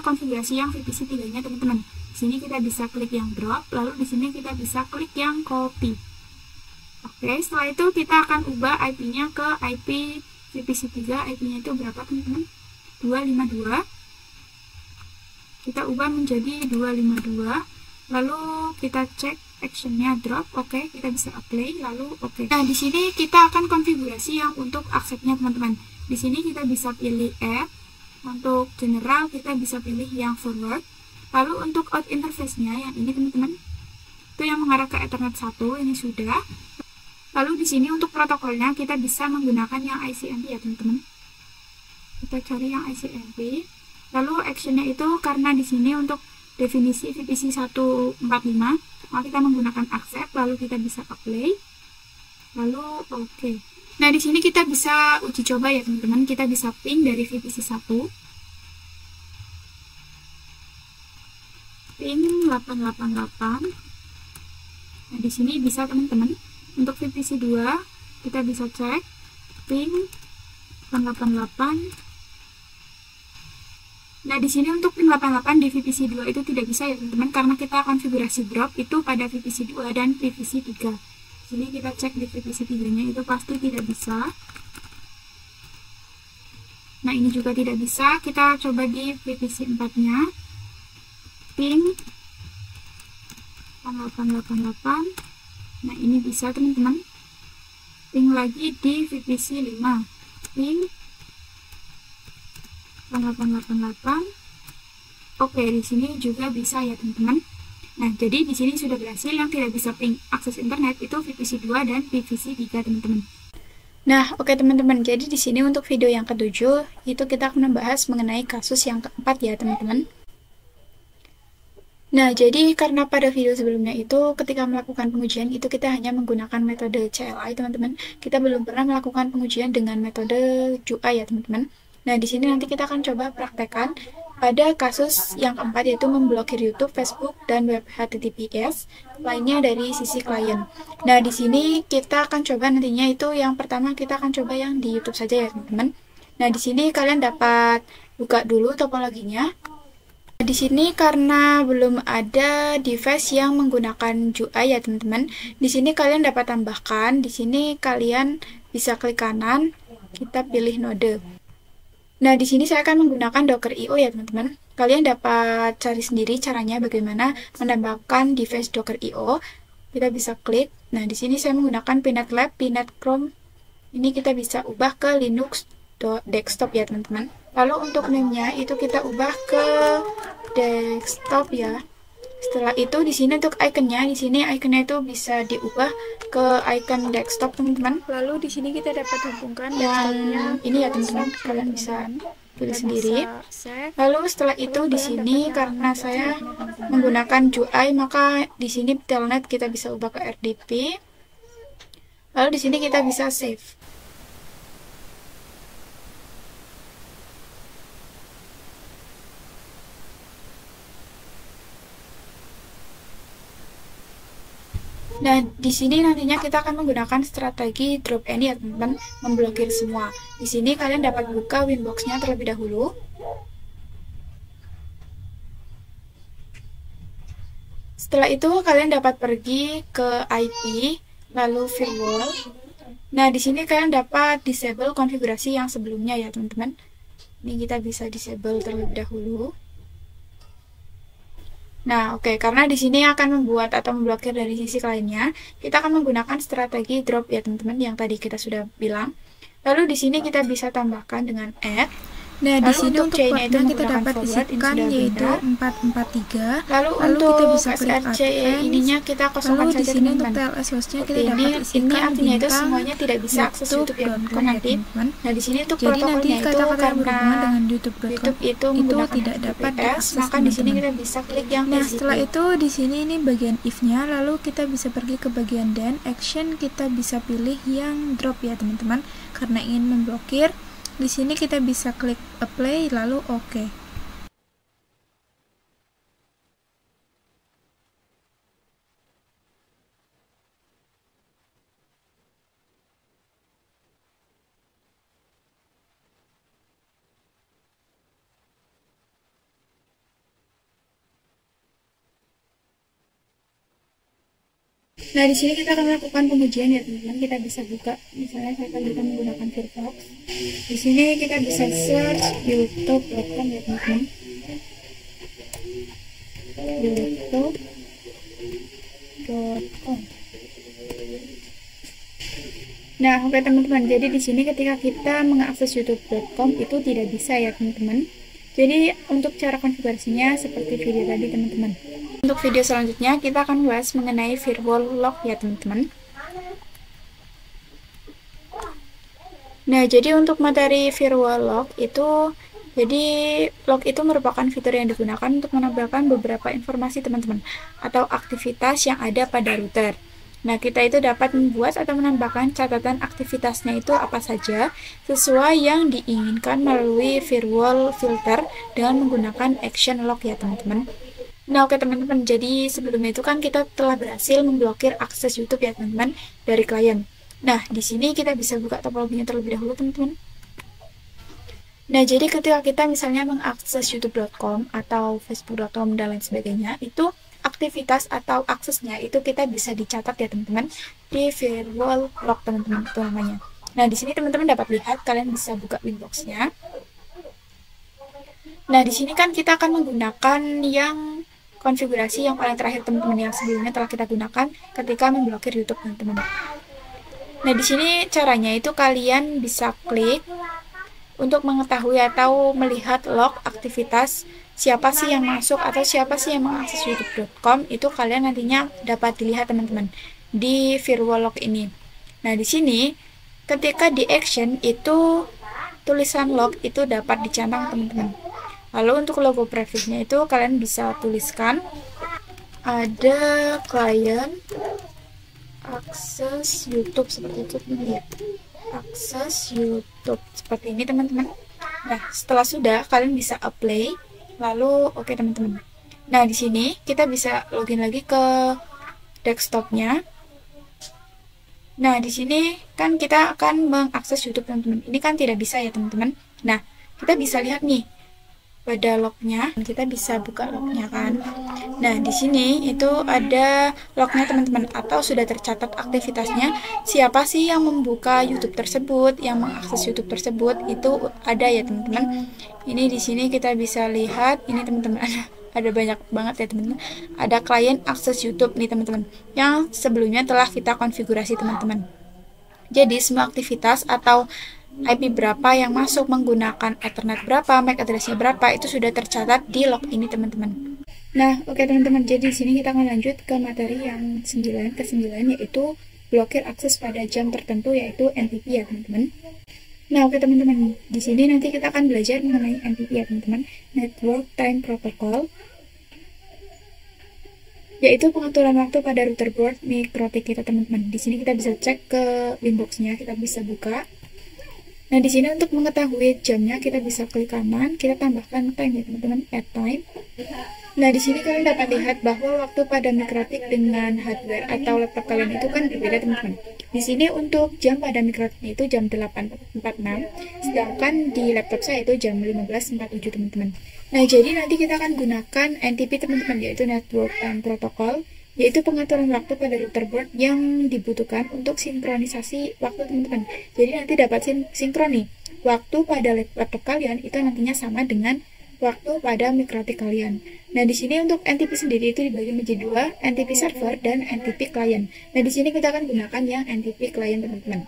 konfigurasi yang VPC 3-nya teman-teman. Di sini kita bisa klik yang drop, lalu di sini kita bisa klik yang copy. Oke, setelah itu kita akan ubah IP-nya ke IP VPC 3. IP-nya itu berapa teman-teman? 252. Kita ubah menjadi 252. Lalu kita cek action-nya drop, oke, kita bisa apply, lalu oke. Nah, di sini kita akan konfigurasi yang untuk accept-nya teman-teman. Di sini kita bisa pilih add, untuk general kita bisa pilih yang forward. Lalu untuk out interface-nya yang ini teman-teman, itu yang mengarah ke Ethernet 1, ini sudah. Lalu di sini untuk protokolnya kita bisa menggunakan yang ICMP ya teman-teman. Kita cari yang ICMP. Lalu action-nya itu karena di sini untuk definisi VPC 145, maka kita menggunakan accept, lalu kita bisa apply, lalu oke. Nah, di sini kita bisa uji coba ya teman-teman. Kita bisa ping dari VPC 1, ping 888. Nah, di sini bisa teman-teman. Untuk VPC 2 kita bisa cek ping 888. Nah, di sini untuk pin 88 di VPC 2 itu tidak bisa ya teman-teman, karena kita konfigurasi drop itu pada VPC 2 dan VPC 3. Di sini kita cek di VPC 3-nya itu pasti tidak bisa. Nah, ini juga tidak bisa. Kita coba di VPC 4-nya. Ping 8888. Nah, ini bisa teman-teman. Ping lagi di VPC 5. Ping 8888. Oke, di sini juga bisa ya teman-teman. Nah, jadi di sini sudah berhasil. Yang tidak bisa ping akses internet itu VPC 2 dan VPC 3 teman-teman. Nah, oke teman-teman, jadi di sini untuk video yang ke-7 itu kita akan membahas mengenai kasus yang keempat ya teman-teman. Nah, jadi karena pada video sebelumnya itu ketika melakukan pengujian itu kita hanya menggunakan metode CLI teman-teman. Kita belum pernah melakukan pengujian dengan metode JUI ya teman-teman. Nah, di sini nanti kita akan coba praktekkan pada kasus yang keempat, yaitu memblokir YouTube, Facebook, dan web HTTPS lainnya dari sisi klien. Nah, di sini kita akan coba nantinya itu yang pertama kita akan coba yang di YouTube saja ya teman-teman. Nah, di sini kalian dapat buka dulu topologinya. Di sini karena belum ada device yang menggunakan JUI ya teman-teman. Di sini kalian dapat tambahkan. Di sini kalian bisa klik kanan, kita pilih node. Nah, di sini saya akan menggunakan Docker.io ya teman-teman. Kalian dapat cari sendiri caranya bagaimana menambahkan device Docker.io. Kita bisa klik. Nah, di sini saya menggunakan Pinet Lab, Pinet Chrome. Ini kita bisa ubah ke Linux desktop ya teman-teman. Lalu untuk name-nya itu kita ubah ke desktop ya. Setelah itu di sini untuk ikonnya, di sini ikonnya itu bisa diubah ke icon desktop teman-teman. Lalu di sini kita dapat hubungkan yang ini ya teman-teman, kalian bisa pilih sendiri. Lalu setelah itu di sini karena saya menggunakan JUI, maka di sini telnet kita bisa ubah ke RDP. Lalu di sini kita bisa save. Nah, di sini nantinya kita akan menggunakan strategi drop any ya teman-teman, memblokir semua. Di sini kalian dapat buka Winbox-nya terlebih dahulu. Setelah itu kalian dapat pergi ke IP, lalu firewall. Nah, di sini kalian dapat disable konfigurasi yang sebelumnya ya teman-teman. Ini kita bisa disable terlebih dahulu. Nah, oke, karena di sini akan membuat atau memblokir dari sisi kliennya, kita akan menggunakan strategi drop ya teman-teman yang tadi kita sudah bilang. Lalu di sini kita bisa tambahkan dengan add. Nah, di sini untuk chainnya itu kita dapat isikan yaitu 443. Lalu untuk kita bisa SRC ininya kita kosongkan saja teman-teman. Lalu di sini untuk TLS hostnya kita dapat isikan ini artinya itu semuanya tidak bisa akses YouTube ya teman-teman nanti. Nah, di sini untuk protokolnya itu karena YouTube itu tidak dapat diakses, maka di sini kita bisa klik yang nah, setelah itu di sini ini bagian if-nya, lalu kita bisa pergi ke bagian then action, kita bisa pilih yang drop ya teman-teman karena ingin memblokir. Di sini kita bisa klik apply lalu OK. Nah, di sini kita akan melakukan pengujian ya teman-teman. Kita bisa buka, misalnya saya akan menggunakan Firefox. Di sini kita bisa search youtube.com ya teman-teman. youtube.com. Nah, oke teman-teman. Jadi di sini ketika kita mengakses youtube.com itu tidak bisa ya teman-teman. Jadi untuk cara konfigurasinya seperti video tadi teman-teman. Untuk video selanjutnya kita akan bahas mengenai firewall lock ya teman-teman. Nah, jadi untuk materi firewall lock itu, jadi lock itu merupakan fitur yang digunakan untuk menambahkan beberapa informasi teman-teman atau aktivitas yang ada pada router. Nah, kita itu dapat membuat atau menambahkan catatan aktivitasnya itu apa saja sesuai yang diinginkan melalui firewall filter dengan menggunakan action lock ya teman-teman. Nah, oke teman-teman, jadi sebelumnya itu kan kita telah berhasil memblokir akses YouTube ya teman-teman dari klien. Nah, di sini kita bisa buka topologinya terlebih dahulu teman-teman. Nah, jadi ketika kita misalnya mengakses youtube.com atau facebook.com dan lain sebagainya, itu aktivitas atau aksesnya itu kita bisa dicatat ya teman-teman di firewall lock teman-teman itu namanya. Nah, di sini teman-teman dapat lihat, kalian bisa buka Winbox-nya. Nah, di sini kan kita akan menggunakan yang konfigurasi yang paling terakhir teman-teman, yang sebelumnya telah kita gunakan ketika memblokir YouTube teman-teman. Nah, di sini caranya itu kalian bisa klik untuk mengetahui atau melihat log aktivitas siapa sih yang masuk atau siapa sih yang mengakses youtube.com. Itu kalian nantinya dapat dilihat teman-teman di firewall log ini. Nah, di sini ketika di action itu tulisan log itu dapat dicentang teman-teman. Lalu untuk logo prefixnya itu kalian bisa tuliskan ada klien akses YouTube seperti itu ya. Akses YouTube seperti ini teman-teman. Nah, setelah sudah kalian bisa apply, lalu oke teman-teman. Nah, di sini kita bisa login lagi ke desktopnya. Nah, di sini kan kita akan mengakses YouTube teman-teman. Ini kan tidak bisa ya teman-teman. Nah, kita bisa lihat nih pada lognya, kita bisa buka lognya kan. Nah, di sini itu ada lognya teman-teman, atau sudah tercatat aktivitasnya. Siapa sih yang membuka YouTube tersebut, yang mengakses YouTube tersebut, itu ada ya teman-teman. Ini di sini kita bisa lihat, ini teman-teman ada banyak banget ya teman-teman. Ada klien akses YouTube nih teman-teman, yang sebelumnya telah kita konfigurasi teman-teman. Jadi semua aktivitas atau IP berapa yang masuk menggunakan Ethernet berapa, MAC address-nya berapa, itu sudah tercatat di log ini teman-teman. Nah, oke teman-teman, jadi di sini kita akan lanjut ke materi yang ke-9, yaitu blokir akses pada jam tertentu, yaitu NTP ya teman-teman. Nah, oke teman-teman, di sini nanti kita akan belajar mengenai NTP ya teman-teman, Network Time Protocol, yaitu pengaturan waktu pada router board MikroTik kita teman-teman. Di sini kita bisa cek ke Winbox-nya, kita bisa buka. Nah, di sini untuk mengetahui jamnya kita bisa klik kanan, kita tambahkan time ya teman-teman, add time. Nah, di sini kalian dapat lihat bahwa waktu pada MikroTik dengan hardware atau laptop kalian itu kan berbeda teman-teman. Di sini untuk jam pada MikroTik itu jam 8.46, sedangkan di laptop saya itu jam 15.47 teman-teman. Nah, jadi nanti kita akan gunakan NTP teman-teman, yaitu Network Time Protocol, yaitu pengaturan waktu pada router board yang dibutuhkan untuk sinkronisasi waktu teman-teman. Jadi nanti dapat sinkron nih, waktu pada laptop kalian itu nantinya sama dengan waktu pada MikroTik kalian. Nah, di sini untuk NTP sendiri itu dibagi menjadi dua, NTP server dan NTP client. Nah, di sini kita akan gunakan yang NTP client teman-teman.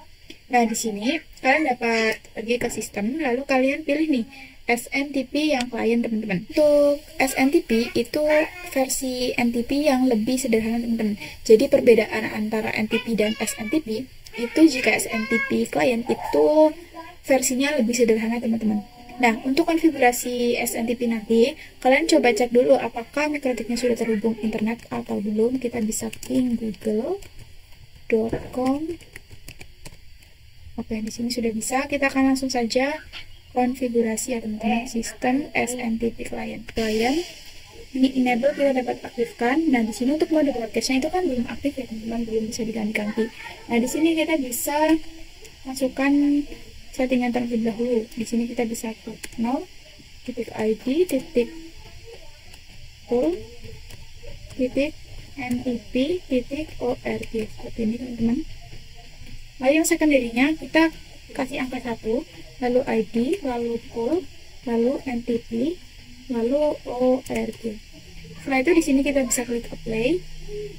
Nah, di sini kalian dapat pergi ke sistem, lalu kalian pilih nih SNTP yang klien teman-teman. Untuk SNTP itu versi NTP yang lebih sederhana teman-teman. Jadi perbedaan antara NTP dan SNTP itu jika SNTP klien itu versinya lebih sederhana teman-teman. Nah, untuk konfigurasi SNTP nanti kalian coba cek dulu apakah MikroTiknya sudah terhubung internet atau belum. Kita bisa ping google.com. Oke, di sini sudah bisa. Kita akan langsung saja konfigurasi ya teman-teman, sistem SNTP client. Ini enable kita dapat aktifkan. Nah, di sini untuk mode broadcast-nya itu kan belum aktif ya teman-teman, belum bisa diganti-ganti. Nah, di sini kita bisa masukkan settingan terlebih dahulu. Di sini kita bisa klik 0 .id .full .ntp .org seperti ini teman-teman. Lalu yang secondary-nya kita kasih angka 1, lalu ID, lalu full, lalu NTP, lalu ORG. Setelah itu di sini kita bisa klik apply.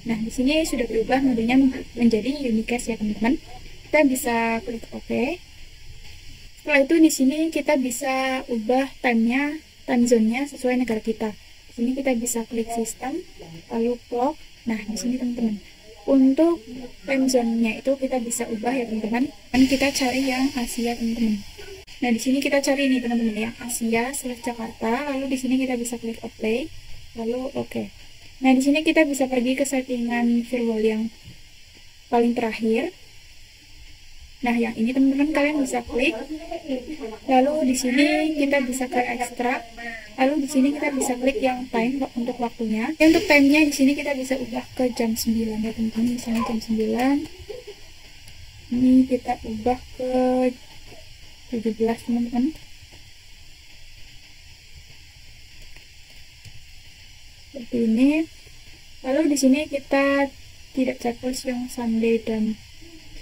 Nah, di sini sudah berubah modenya menjadi unicast ya teman-teman. Kita bisa klik OK. Setelah itu di sini kita bisa ubah time zone-nya sesuai negara kita. Di sini kita bisa klik sistem, lalu clock. Nah, di sini teman-teman, untuk time zone-nya itu kita bisa ubah ya teman-teman. Dan kita cari yang Asia teman-teman. Nah, di sini kita cari ini teman-teman yang Asia Jakarta. Lalu di sini kita bisa klik apply, lalu oke. Nah, di sini kita bisa pergi ke settingan firewall yang paling terakhir. Nah, yang ini teman-teman kalian bisa klik. Lalu di sini kita bisa ke ekstrak. Lalu di sini kita bisa klik yang time untuk waktunya. Untuk time-nya di sini kita bisa ubah ke jam 9 ya teman-teman. Misalnya jam 9. Ini kita ubah ke 17 teman-teman. Seperti ini. Lalu di sini kita tidak checklist yang Sunday dan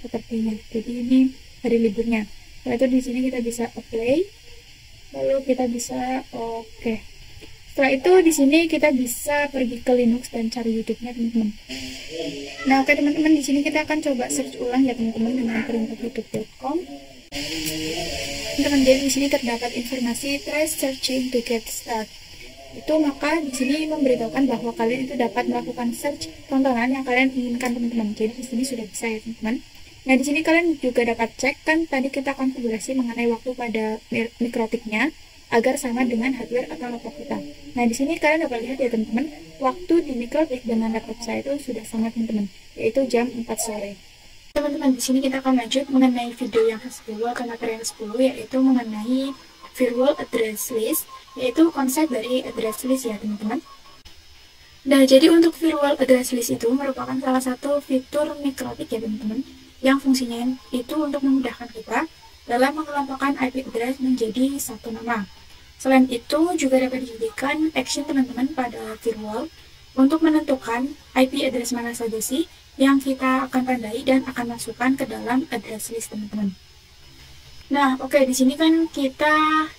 sepertinya. Jadi ini hari liburnya. Setelah itu di sini kita bisa apply. Lalu kita bisa oke. Setelah itu di sini kita bisa pergi ke Linux dan cari YouTube-nya teman-teman. Nah, oke teman-teman, di sini kita akan coba search ulang ya teman-teman dengan perintah youtube.com. Teman-teman, jadi di sini terdapat informasi try searching to get start. Itu maka di sini memberitahukan bahwa kalian itu dapat melakukan search tontonan yang kalian inginkan teman-teman. Jadi di sini sudah bisa ya teman-teman. Nah, di sini kalian juga dapat cek kan tadi kita konfigurasi mengenai waktu pada mikrotiknya agar sama dengan hardware atau laptop kita. Nah, di sini kalian dapat lihat ya teman-teman, waktu di mikrotik dengan laptop saya itu sudah sama teman-teman, yaitu jam 4 sore. Teman-teman, di sini kita akan lanjut mengenai video yang ke-10 atau materi yang ke-10, yaitu mengenai virtual address list, yaitu konsep dari address list ya teman-teman. Nah, jadi untuk virtual address list itu merupakan salah satu fitur mikrotik ya teman-teman, yang fungsinya itu untuk memudahkan kita dalam mengelompokkan IP address menjadi satu nama. Selain itu, juga dapat dijadikan action teman-teman pada virtual untuk menentukan IP address mana saja sih yang kita akan tandai dan akan masukkan ke dalam address list teman-teman. Nah, oke, di sini kan kita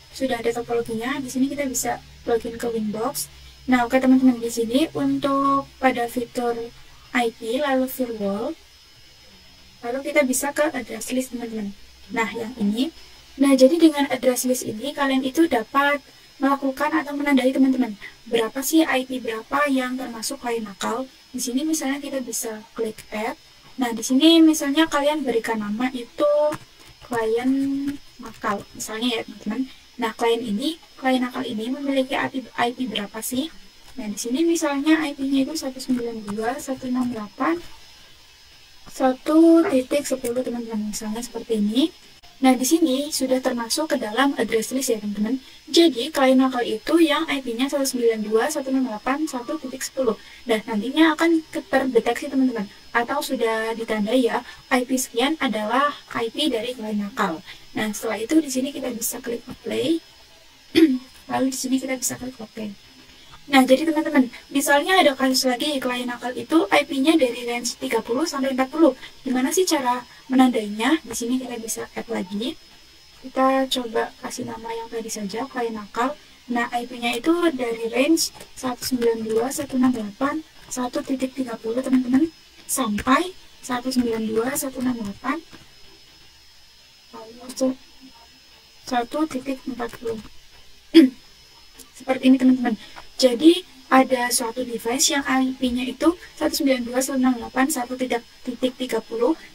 sudah ada topologinya. Di sini kita bisa login ke Winbox. Nah, oke teman-teman, di sini untuk pada fitur IP lalu virtual, lalu kita bisa ke address list teman-teman. Nah, yang ini. Nah, jadi dengan address list ini kalian itu dapat melakukan atau menandai teman-teman berapa sih IP berapa yang termasuk klien nakal. Di sini misalnya kita bisa klik add. Nah, di sini misalnya kalian berikan nama itu klien nakal misalnya ya teman-teman. Nah, klien nakal ini memiliki IP berapa sih? Nah, di sini misalnya IP-nya itu 192.168.1.10 teman-teman, misalnya seperti ini. Nah, di sini sudah termasuk ke dalam address list ya teman-teman. Jadi, klien nakal itu yang IP-nya 192.168.1.10 dan nantinya akan terdeteksi teman-teman, atau sudah ditandai ya, IP sekian adalah IP dari klien nakal. Nah, setelah itu di sini kita bisa klik apply. Lalu di sini kita bisa klik OK. Nah, jadi teman-teman, misalnya ada kasus lagi klien nakal itu IP-nya dari range 30 sampai 40. Gimana sih cara menandainya? Di sini kita bisa add lagi. Kita coba kasih nama yang tadi saja, klien nakal. Nah, IP-nya itu dari range 192.168.1.30 teman-teman sampai 192.168.1.40. Seperti ini teman-teman. Jadi ada suatu device yang IP-nya itu 192.168.1.30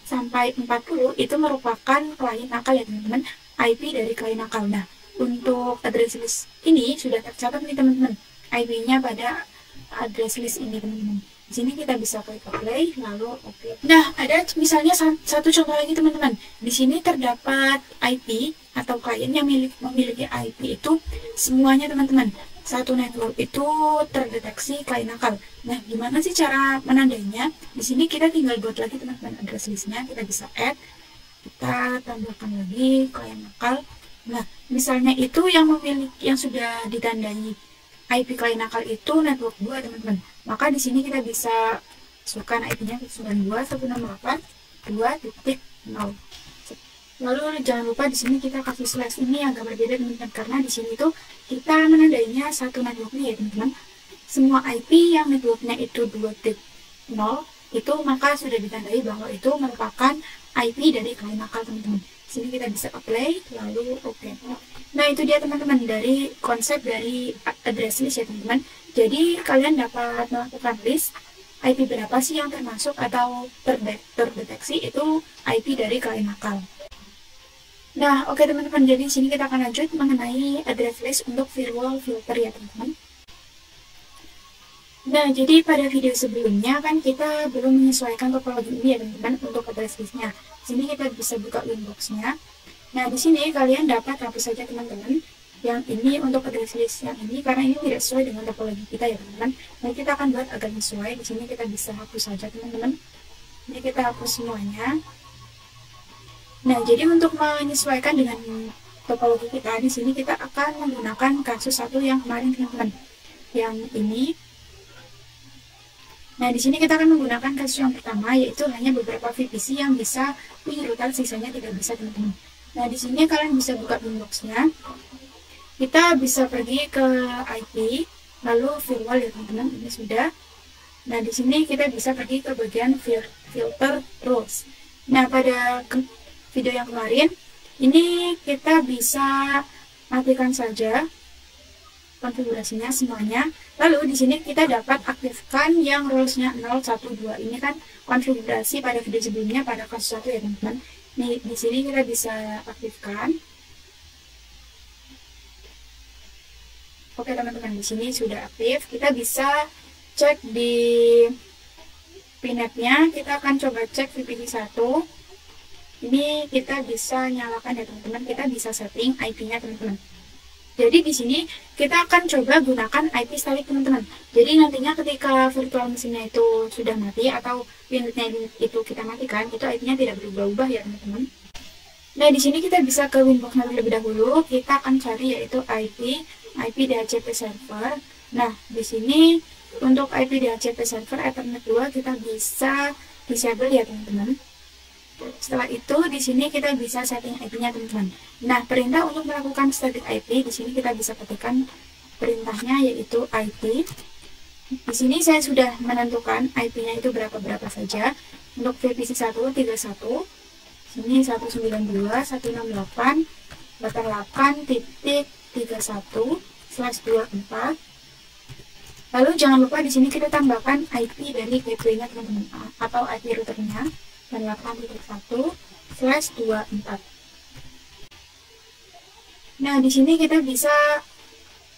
sampai 40 itu merupakan klien nakal ya teman-teman, IP dari klien nakal. Nah, untuk address list ini sudah tercatat nih teman-teman, IP-nya pada address list ini teman-teman. Di sini kita bisa klik apply lalu oke. Nah, ada misalnya satu contoh lagi teman-teman. Di sini terdapat IP atau klien yang memiliki IP itu semuanya teman-teman. Satu network itu terdeteksi klien nakal. Nah, gimana sih cara menandainya? Di sini kita tinggal buat lagi teman-teman address listnya. Kita bisa add, kita tambahkan lagi klien nakal. Nah, misalnya itu yang sudah ditandai IP klien nakal itu network 2 teman-teman. Maka di sini kita bisa masukkan IP-nya 192.168.2.0. Lalu jangan lupa di sini kita kasih slash ini agak berbeda teman-teman, karena di sini tuh kita menandainya satu networknya ya teman-teman. Semua IP yang networknya itu 2.0 itu maka sudah ditandai bahwa itu merupakan IP dari klien nakal teman-teman. Di sini kita bisa apply lalu oke. Nah, itu dia teman-teman dari konsep dari address list ya teman-teman. Jadi kalian dapat melakukan list IP berapa sih yang termasuk atau terdeteksi itu IP dari klien nakal. Nah, oke teman-teman, jadi di sini kita akan lanjut mengenai address list untuk virtual filter ya teman-teman. Nah, jadi pada video sebelumnya kan kita belum menyesuaikan topologi ini ya teman-teman untuk address listnya. Di sini kita bisa buka Winbox-nya. Nah, di sini kalian dapat hapus saja teman-teman yang ini untuk address list yang ini karena ini tidak sesuai dengan topologi kita ya teman-teman. Nah, kita akan buat agar sesuai. Di sini kita bisa hapus saja teman-teman. Ini kita hapus semuanya. Nah, jadi untuk menyesuaikan dengan topologi kita, di sini kita akan menggunakan kasus satu yang kemarin teman-teman, yang ini. Nah, di sini kita akan menggunakan kasus yang pertama, yaitu hanya beberapa VPC yang bisa menyerutkan, sisanya tidak bisa teman-teman. Nah, di sini kalian bisa buka Winbox-nya. Kita bisa pergi ke IP, lalu firewall ya teman-teman, ini sudah. Nah, di sini kita bisa pergi ke bagian filter rules. Nah, pada video yang kemarin, ini kita bisa matikan saja konfigurasinya semuanya. Lalu di sini kita dapat aktifkan yang rulesnya 0, 1, 2. Ini kan konfigurasi pada video sebelumnya pada kasus 1 ya teman-teman. Nih, di sini kita bisa aktifkan. Oke teman-teman, di sini sudah aktif. Kita bisa cek di PNAP-nya. Kita akan coba cek VPC 1. Ini kita bisa nyalakan ya teman-teman. Kita bisa setting IP-nya teman-teman. Jadi di sini kita akan coba gunakan IP static teman-teman. Jadi nantinya ketika virtual mesinnya itu sudah mati atau pinnya itu kita matikan, itu IP-nya tidak berubah-ubah ya teman-teman. Nah, di sini kita bisa ke Winbox terlebih dahulu. Kita akan cari yaitu IP DHCP server. Nah, di sini untuk IP DHCP server Ethernet 2 kita bisa disable ya teman-teman. Setelah itu di sini kita bisa setting IP-nya teman-teman. Nah, perintah untuk melakukan static IP di sini kita bisa ketikkan perintahnya yaitu IP. Di sini saya sudah menentukan IP-nya itu berapa saja. Untuk VPC 1 31, sini 192.168.88.31/24. Lalu jangan lupa di sini kita tambahkan IP dari gateway-nya teman-teman atau IP routernya. 8.1/24. Nah, di sini kita bisa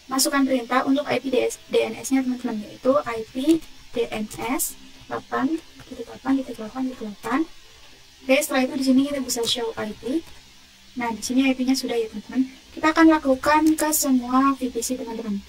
masukkan perintah untuk IP DNS-nya teman-teman, yaitu IP DNS 8.8.8.8. Oke, setelah itu di sini kita bisa show IP. Nah, di sini IP-nya sudah ya teman-teman. Kita akan lakukan ke semua VPC teman-teman.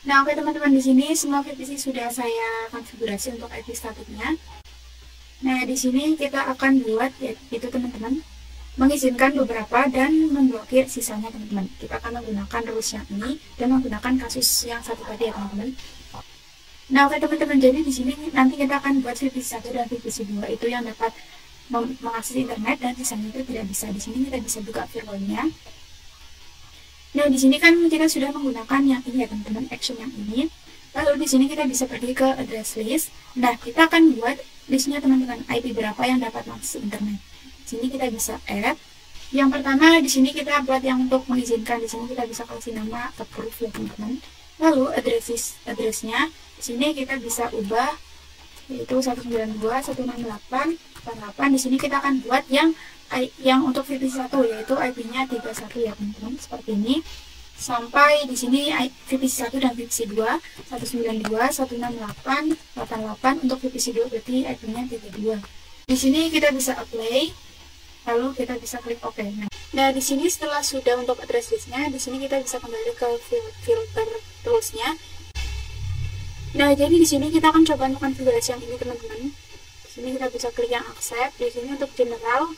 Nah, oke teman-teman, di sini semua VPC sudah saya konfigurasi untuk IP statiknya. Nah, di sini kita akan buat yaitu teman-teman mengizinkan beberapa dan memblokir sisanya teman-teman. Kita akan menggunakan rules yang ini dan menggunakan kasus yang satu tadi ya teman-teman. Nah, oke teman-teman, jadi di sini nanti kita akan buat VPC 1 dan VPC 2 itu yang dapat mengakses internet dan sisanya itu tidak bisa. Di sini kita bisa buka firewall-nya. Nah, di sini kan kita sudah menggunakan yang ini ya teman-teman, action yang ini. Lalu di sini kita bisa pergi ke address list. Nah, kita akan buat listnya teman-teman, IP berapa yang dapat mengakses internet. Di sini kita bisa add. Yang pertama di sini kita buat yang untuk mengizinkan. Di sini kita bisa kasih nama approve ya teman-teman. Lalu addressnya di sini kita bisa ubah yaitu 192.168.88. Di sini kita akan buat yang untuk VPC 1 yaitu IP-nya 31 ya teman-teman, seperti ini. Sampai di sini VPC 1 dan VPC 2 192.168.88. Untuk VPC 2 berarti IP-nya 32. Di sini kita bisa apply, lalu kita bisa klik OK. Nah, di sini setelah sudah untuk address list-nya, di sini kita bisa kembali ke filter tools-nya. Nah, jadi di sini kita akan coba konfigurasi yang ini teman-teman. Di sini kita bisa klik yang accept. Di sini untuk general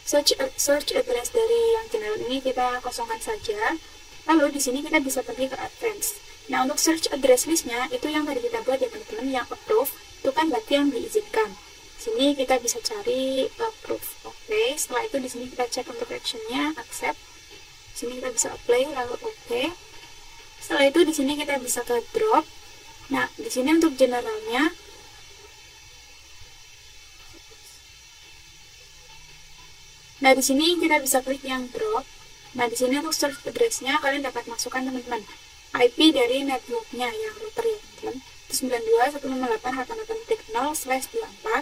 search address dari yang general ini kita kosongkan saja. Lalu di sini kita bisa pergi ke advanced. Nah, untuk search address listnya itu yang tadi kita buat ya teman-teman, yang approve itu kan berarti yang diizinkan. Di sini kita bisa cari approve. Oke, setelah itu di sini kita cek untuk actionnya accept. Di sini kita bisa apply lalu oke. Setelah itu di sini kita bisa ke drop. Nah, di sini untuk generalnya Nah, di sini kita bisa klik yang drop. Nah, di sini untuk search address-nya kalian dapat masukkan teman-teman IP dari network-nya yang router ya teman-teman. 92.168.0/24.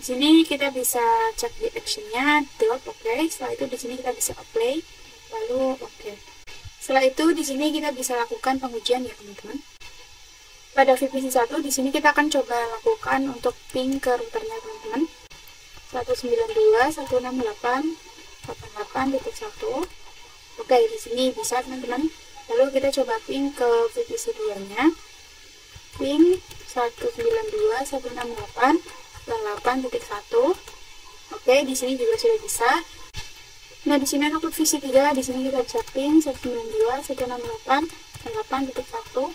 Di sini kita bisa cek di action-nya drop, oke. Setelah itu di sini kita bisa apply lalu oke. Setelah itu di sini kita bisa lakukan pengujian ya teman-teman. Pada VPC 1 di sini kita akan coba lakukan untuk ping ke routernya teman-teman. 192.168.88.1. Oke, di sini bisa teman-teman. Lalu kita coba ping ke VPC 2-nya. Ping 192.168.8.1. Oke, di sini juga sudah bisa. Nah, di sini untuk VPC 3 di sini kita bisa ping 192.168.8.1.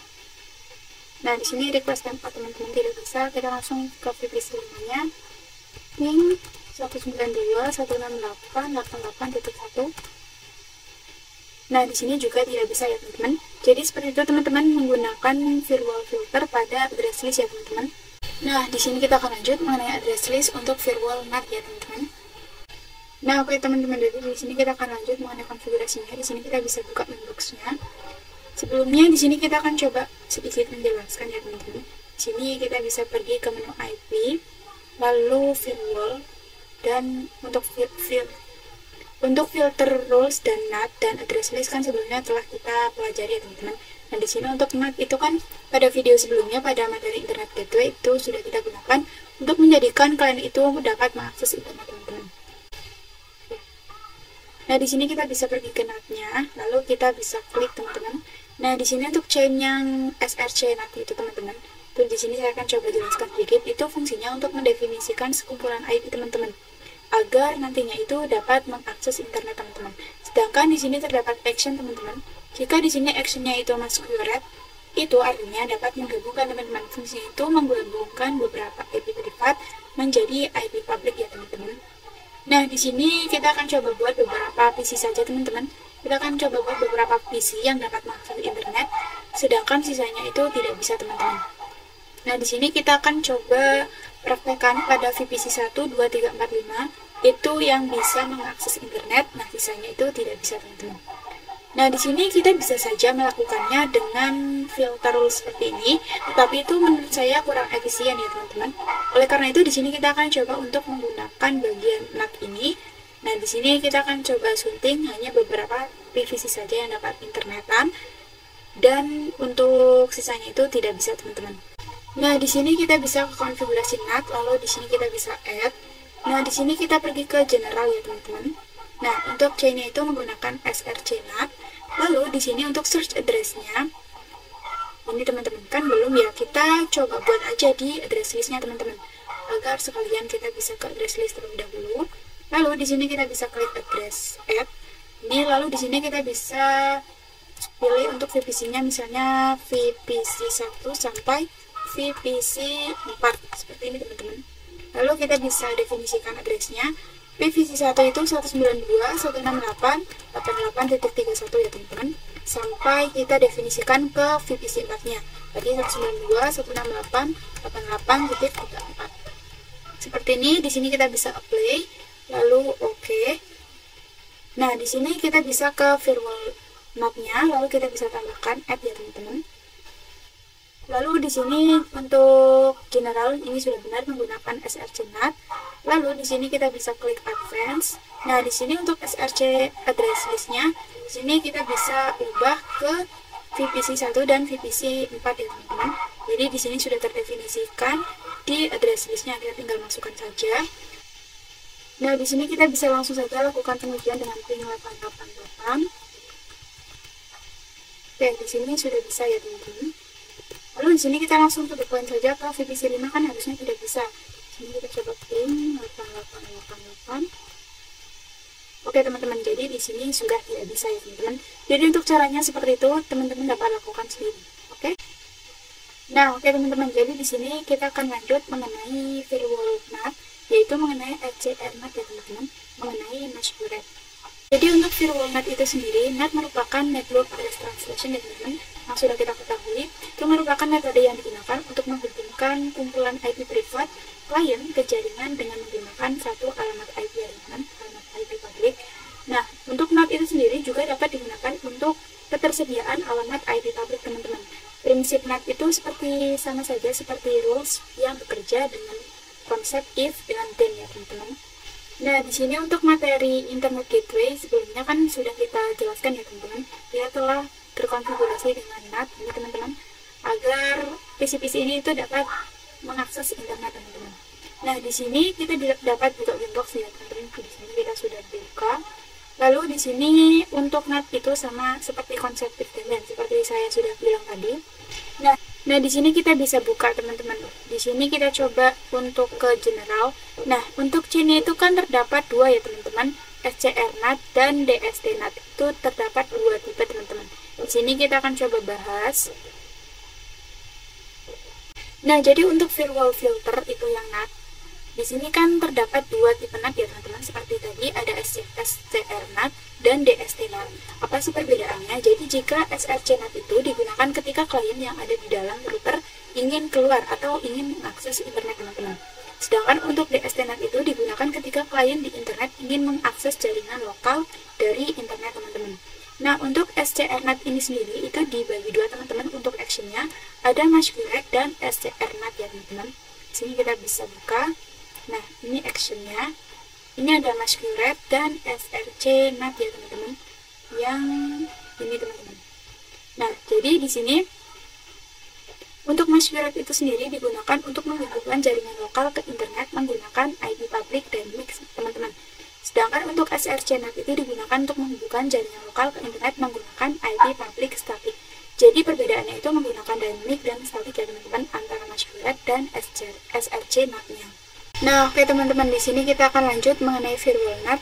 Nah, di sini request tempat teman-teman tidak bisa, kita langsung ke VPC 5-nya. Ping 192.168.88.1. Nah, di sini juga tidak bisa ya teman-teman. Jadi seperti itu teman-teman menggunakan firewall filter pada address list ya teman-teman. Nah, di sini kita akan lanjut mengenai address list untuk firewall NAT ya teman-teman. Nah, oke teman-teman, jadi di sini kita akan lanjut mengenai konfigurasinya. Di sini kita bisa buka inbox-nya. Sebelumnya di sini kita akan coba sedikit menjelaskan ya teman-teman. Di sini kita bisa pergi ke menu IP, lalu firewall, dan untuk filter rules dan NAT dan address list kan sebelumnya telah kita pelajari ya teman-teman. Nah, di sini untuk NAT itu kan pada video sebelumnya pada materi internet gateway itu sudah kita gunakan untuk menjadikan kalian itu dapat mengakses internet teman-teman. Nah, di sini kita bisa pergi ke NAT-nya, lalu kita bisa klik teman-teman. Nah, di sini untuk chain yang SRC NAT itu teman-teman. Tuh, di sini saya akan coba jelaskan sedikit. Itu fungsinya untuk mendefinisikan sekumpulan IP teman-teman, agar nantinya itu dapat mengakses internet teman-teman. Sedangkan di sini terdapat action teman-teman. Jika di sini actionnya itu masuk QRAT, itu artinya dapat menggabungkan teman-teman. Fungsinya itu menggabungkan beberapa IP privat menjadi IP public ya teman-teman. Nah, di sini kita akan coba buat beberapa PC saja teman-teman. Kita akan coba buat beberapa PC yang dapat mengakses internet, sedangkan sisanya itu tidak bisa teman-teman. Nah, di sini kita akan coba praktekkan pada VPC 1, 2, 3, 4, 5 itu yang bisa mengakses internet, nah sisanya itu tidak bisa teman-teman. Nah, di sini kita bisa saja melakukannya dengan filter rule seperti ini, tetapi itu menurut saya kurang efisien ya teman-teman. Oleh karena itu di sini kita akan coba untuk menggunakan bagian NAT ini. Nah, di sini kita akan coba sunting hanya beberapa PVC saja yang dapat internetan, dan untuk sisanya itu tidak bisa teman-teman. Nah, di sini kita bisa ke konfigurasi NAT, lalu di sini kita bisa add. Nah, di sini kita pergi ke general ya teman-teman. Nah, untuk chain-nya itu menggunakan SRC NAT. Lalu di sini untuk search address-nya, ini teman-teman kan belum ya, kita coba buat aja di address list-nya teman-teman, agar sekalian kita bisa ke address list terlebih dahulu. Lalu di sini kita bisa klik address add. Ini lalu di sini kita bisa pilih untuk VPC-nya, misalnya VPC 1 sampai VPC 4 seperti ini teman-teman. Lalu kita bisa definisikan address-nya. VPC 1 itu 192.168.88.31 ya teman-teman. Sampai kita definisikan ke VPC 4-nya. Tadi 192.168.88.34. Seperti ini, di sini kita bisa apply. Lalu oke. Nah, di sini kita bisa ke firewall NAT-nya, lalu kita bisa tambahkan add ya teman-teman. Lalu di sini untuk general ini sudah benar menggunakan SRC NAT. Lalu di sini kita bisa klik advance. Nah, di sini untuk SRC address list-nya, di sini kita bisa ubah ke VPC 1 dan VPC 4 ya teman-teman. Jadi di sini sudah terdefinisikan di address list-nya, kita tinggal masukkan saja. Nah, di sini kita bisa langsung saja lakukan pengujian dengan ping 888. Oke, di sini sudah bisa ya teman-teman. Lalu di sini kita langsung to the point saja, ke VPC 5 kan harusnya tidak bisa. Sini kita coba pin 8888. Oke teman-teman, jadi di sini sudah tidak bisa ya teman-teman. Jadi untuk caranya seperti itu teman-teman dapat lakukan sendiri. Oke. Nah, oke teman-teman, jadi di sini kita akan lanjut mengenai firewall NAT, yaitu mengenai SCR NAT ya teman-teman, mengenai masquerade. Jadi untuk firewall NAT itu sendiri, NAT merupakan network address translation ya teman-teman, yang sudah kita ketahui. Itu merupakan metode yang digunakan untuk menghubungkan kumpulan IP privat klien ke jaringan dengan menggunakan satu alamat IP ya teman-teman, alamat IP publik. Nah, untuk NAT itu sendiri juga dapat digunakan untuk ketersediaan alamat IP publik teman-teman. Prinsip NAT itu sama saja seperti rules yang bekerja dengan konsep if dengan then ya teman-teman. Nah, di sini untuk materi Internet Gateway sebelumnya kan sudah kita jelaskan ya teman-teman. Dia telah terkonfigurasi dengan NAT ini teman-teman, agar PC-PC ini itu dapat mengakses internet teman-teman. Nah, di sini kita dapat buka Winbox ya teman-teman. Di sini kita sudah buka. Lalu di sini untuk NAT itu sama seperti konsep if then, seperti saya sudah bilang tadi. Nah, di sini kita bisa buka teman-teman. Di sini kita coba untuk ke general. Nah, untuk C-nya itu kan terdapat dua ya teman-teman, SCR NAT dan DST NAT. Itu terdapat dua tipe teman-teman. Di sini kita akan coba bahas. Nah, jadi untuk firewall filter itu yang NAT. Di sini kan terdapat dua tipe NAT ya teman-teman. Seperti tadi ada SCR NAT dan DST NAT. Apa sih perbedaannya? Jadi jika SRC NAT itu digunakan ketika klien yang ada di dalam router ingin keluar atau ingin mengakses internet teman-teman. Sedangkan untuk DST NAT itu digunakan ketika klien di internet ingin mengakses jaringan lokal dari internet teman-teman. Nah, untuk SCR NAT ini sendiri itu dibagi dua teman-teman. Untuk actionnya ada masquerade dan SCR NAT ya teman-teman. Di sini kita bisa buka. Nah, ini actionnya. Ini ada masquerade dan SRC NAT ya teman-teman. Yang ini teman-teman. Nah, jadi di sini untuk masquerade itu sendiri digunakan untuk menghubungkan jaringan lokal ke internet menggunakan IP public dan mix teman-teman. Sedangkan untuk SRC NAT itu digunakan untuk menghubungkan jaringan lokal ke internet menggunakan IP public static. Jadi perbedaannya itu menggunakan dynamic dan static ya teman-teman antara masquerade dan SRC NAT-nya. Nah, oke teman-teman, di sini kita akan lanjut mengenai firewall NAT,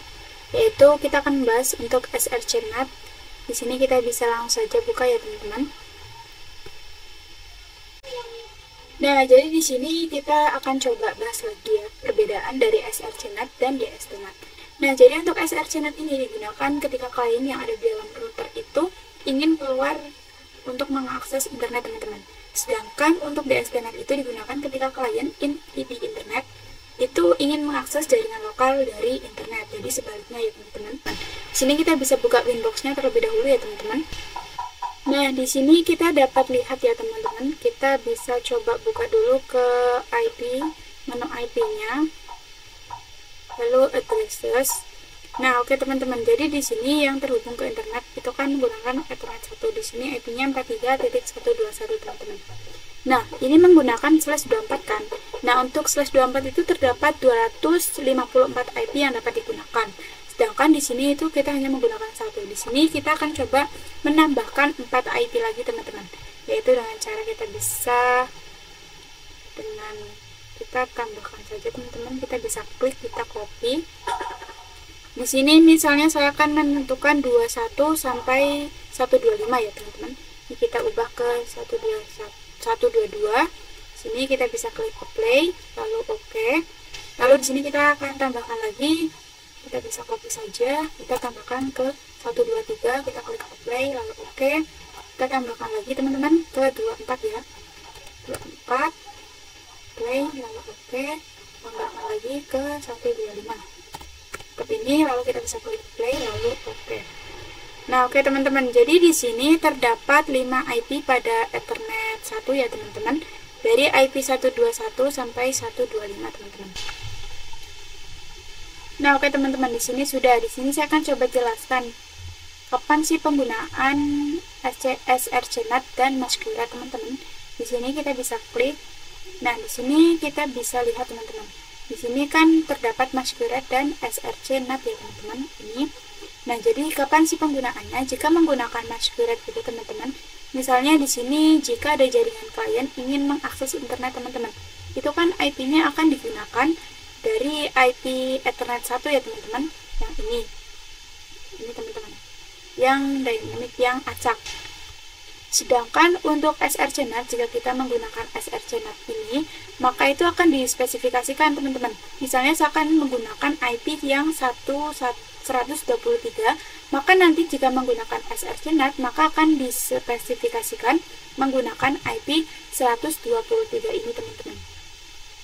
yaitu kita akan membahas untuk SRC NAT. Di sini kita bisa langsung saja buka ya teman-teman. Nah, jadi di sini kita akan coba bahas lagi ya perbedaan dari SRC NAT dan DST NAT. Nah, jadi untuk SRC NAT ini digunakan ketika klien yang ada di dalam router itu ingin keluar untuk mengakses internet teman-teman. Sedangkan untuk DST NAT itu digunakan ketika klien IP internet itu ingin mengakses jaringan lokal dari internet. Jadi sebaliknya ya teman-teman. Di sini kita bisa buka Winbox-nya terlebih dahulu ya teman-teman. Nah, di sini kita dapat lihat ya teman-teman. Kita bisa coba buka dulu ke IP, menu IP-nya. Lalu addresses. Nah, oke teman-teman. Jadi di sini yang terhubung ke internet itu kan menggunakan Ethernet 1. Di sini IP-nya 43.121 teman-teman. Nah, ini menggunakan /24 kan. Nah, untuk /24 itu terdapat 254 IP yang dapat digunakan. Sedangkan di sini itu kita hanya menggunakan satu. Di sini kita akan coba menambahkan 4 IP lagi teman-teman. Yaitu dengan cara kita bisa kita tambahkan saja teman-teman. Kita bisa klik, kita copy. Di sini misalnya saya akan menentukan 21 sampai 125 ya teman-teman. Ini kita ubah ke 122. Sini kita bisa klik apply, lalu oke. Lalu di sini kita akan tambahkan lagi. Kita bisa copy saja, kita tambahkan ke 123, kita klik apply, lalu oke. Kita tambahkan lagi teman-teman ke 24 ya. 24 play, lalu oke. Tambahkan lagi ke 125. Seperti ini, lalu kita bisa klik play, lalu oke. Nah, oke teman-teman, jadi di sini terdapat 5 IP pada Ethernet 1 ya teman-teman, dari IP 121 sampai 125 teman-teman. Nah, oke teman-teman, di sini sudah. Di sini saya akan coba jelaskan kapan sih penggunaan SRC NAT dan masquerade teman-teman. Di sini kita bisa klik. Nah, di sini kita bisa lihat teman-teman. Di sini kan terdapat masquerade dan SRC NAT ya teman-teman. Ini. Nah, jadi kapan sih penggunaannya? Jika menggunakan masquerade itu teman-teman, Misalnya di sini jika ada jaringan klien ingin mengakses internet teman-teman, itu kan IP-nya akan digunakan dari IP Ethernet 1 ya teman-teman, yang ini teman-teman, yang dynamic, yang acak. Sedangkan untuk SRCNet, jika kita menggunakan SRCNet ini, maka itu akan dispesifikasikan teman-teman. Misalnya saya akan menggunakan IP yang 123, maka nanti jika menggunakan SRCNet, maka akan dispesifikasikan menggunakan IP 123 ini teman-teman,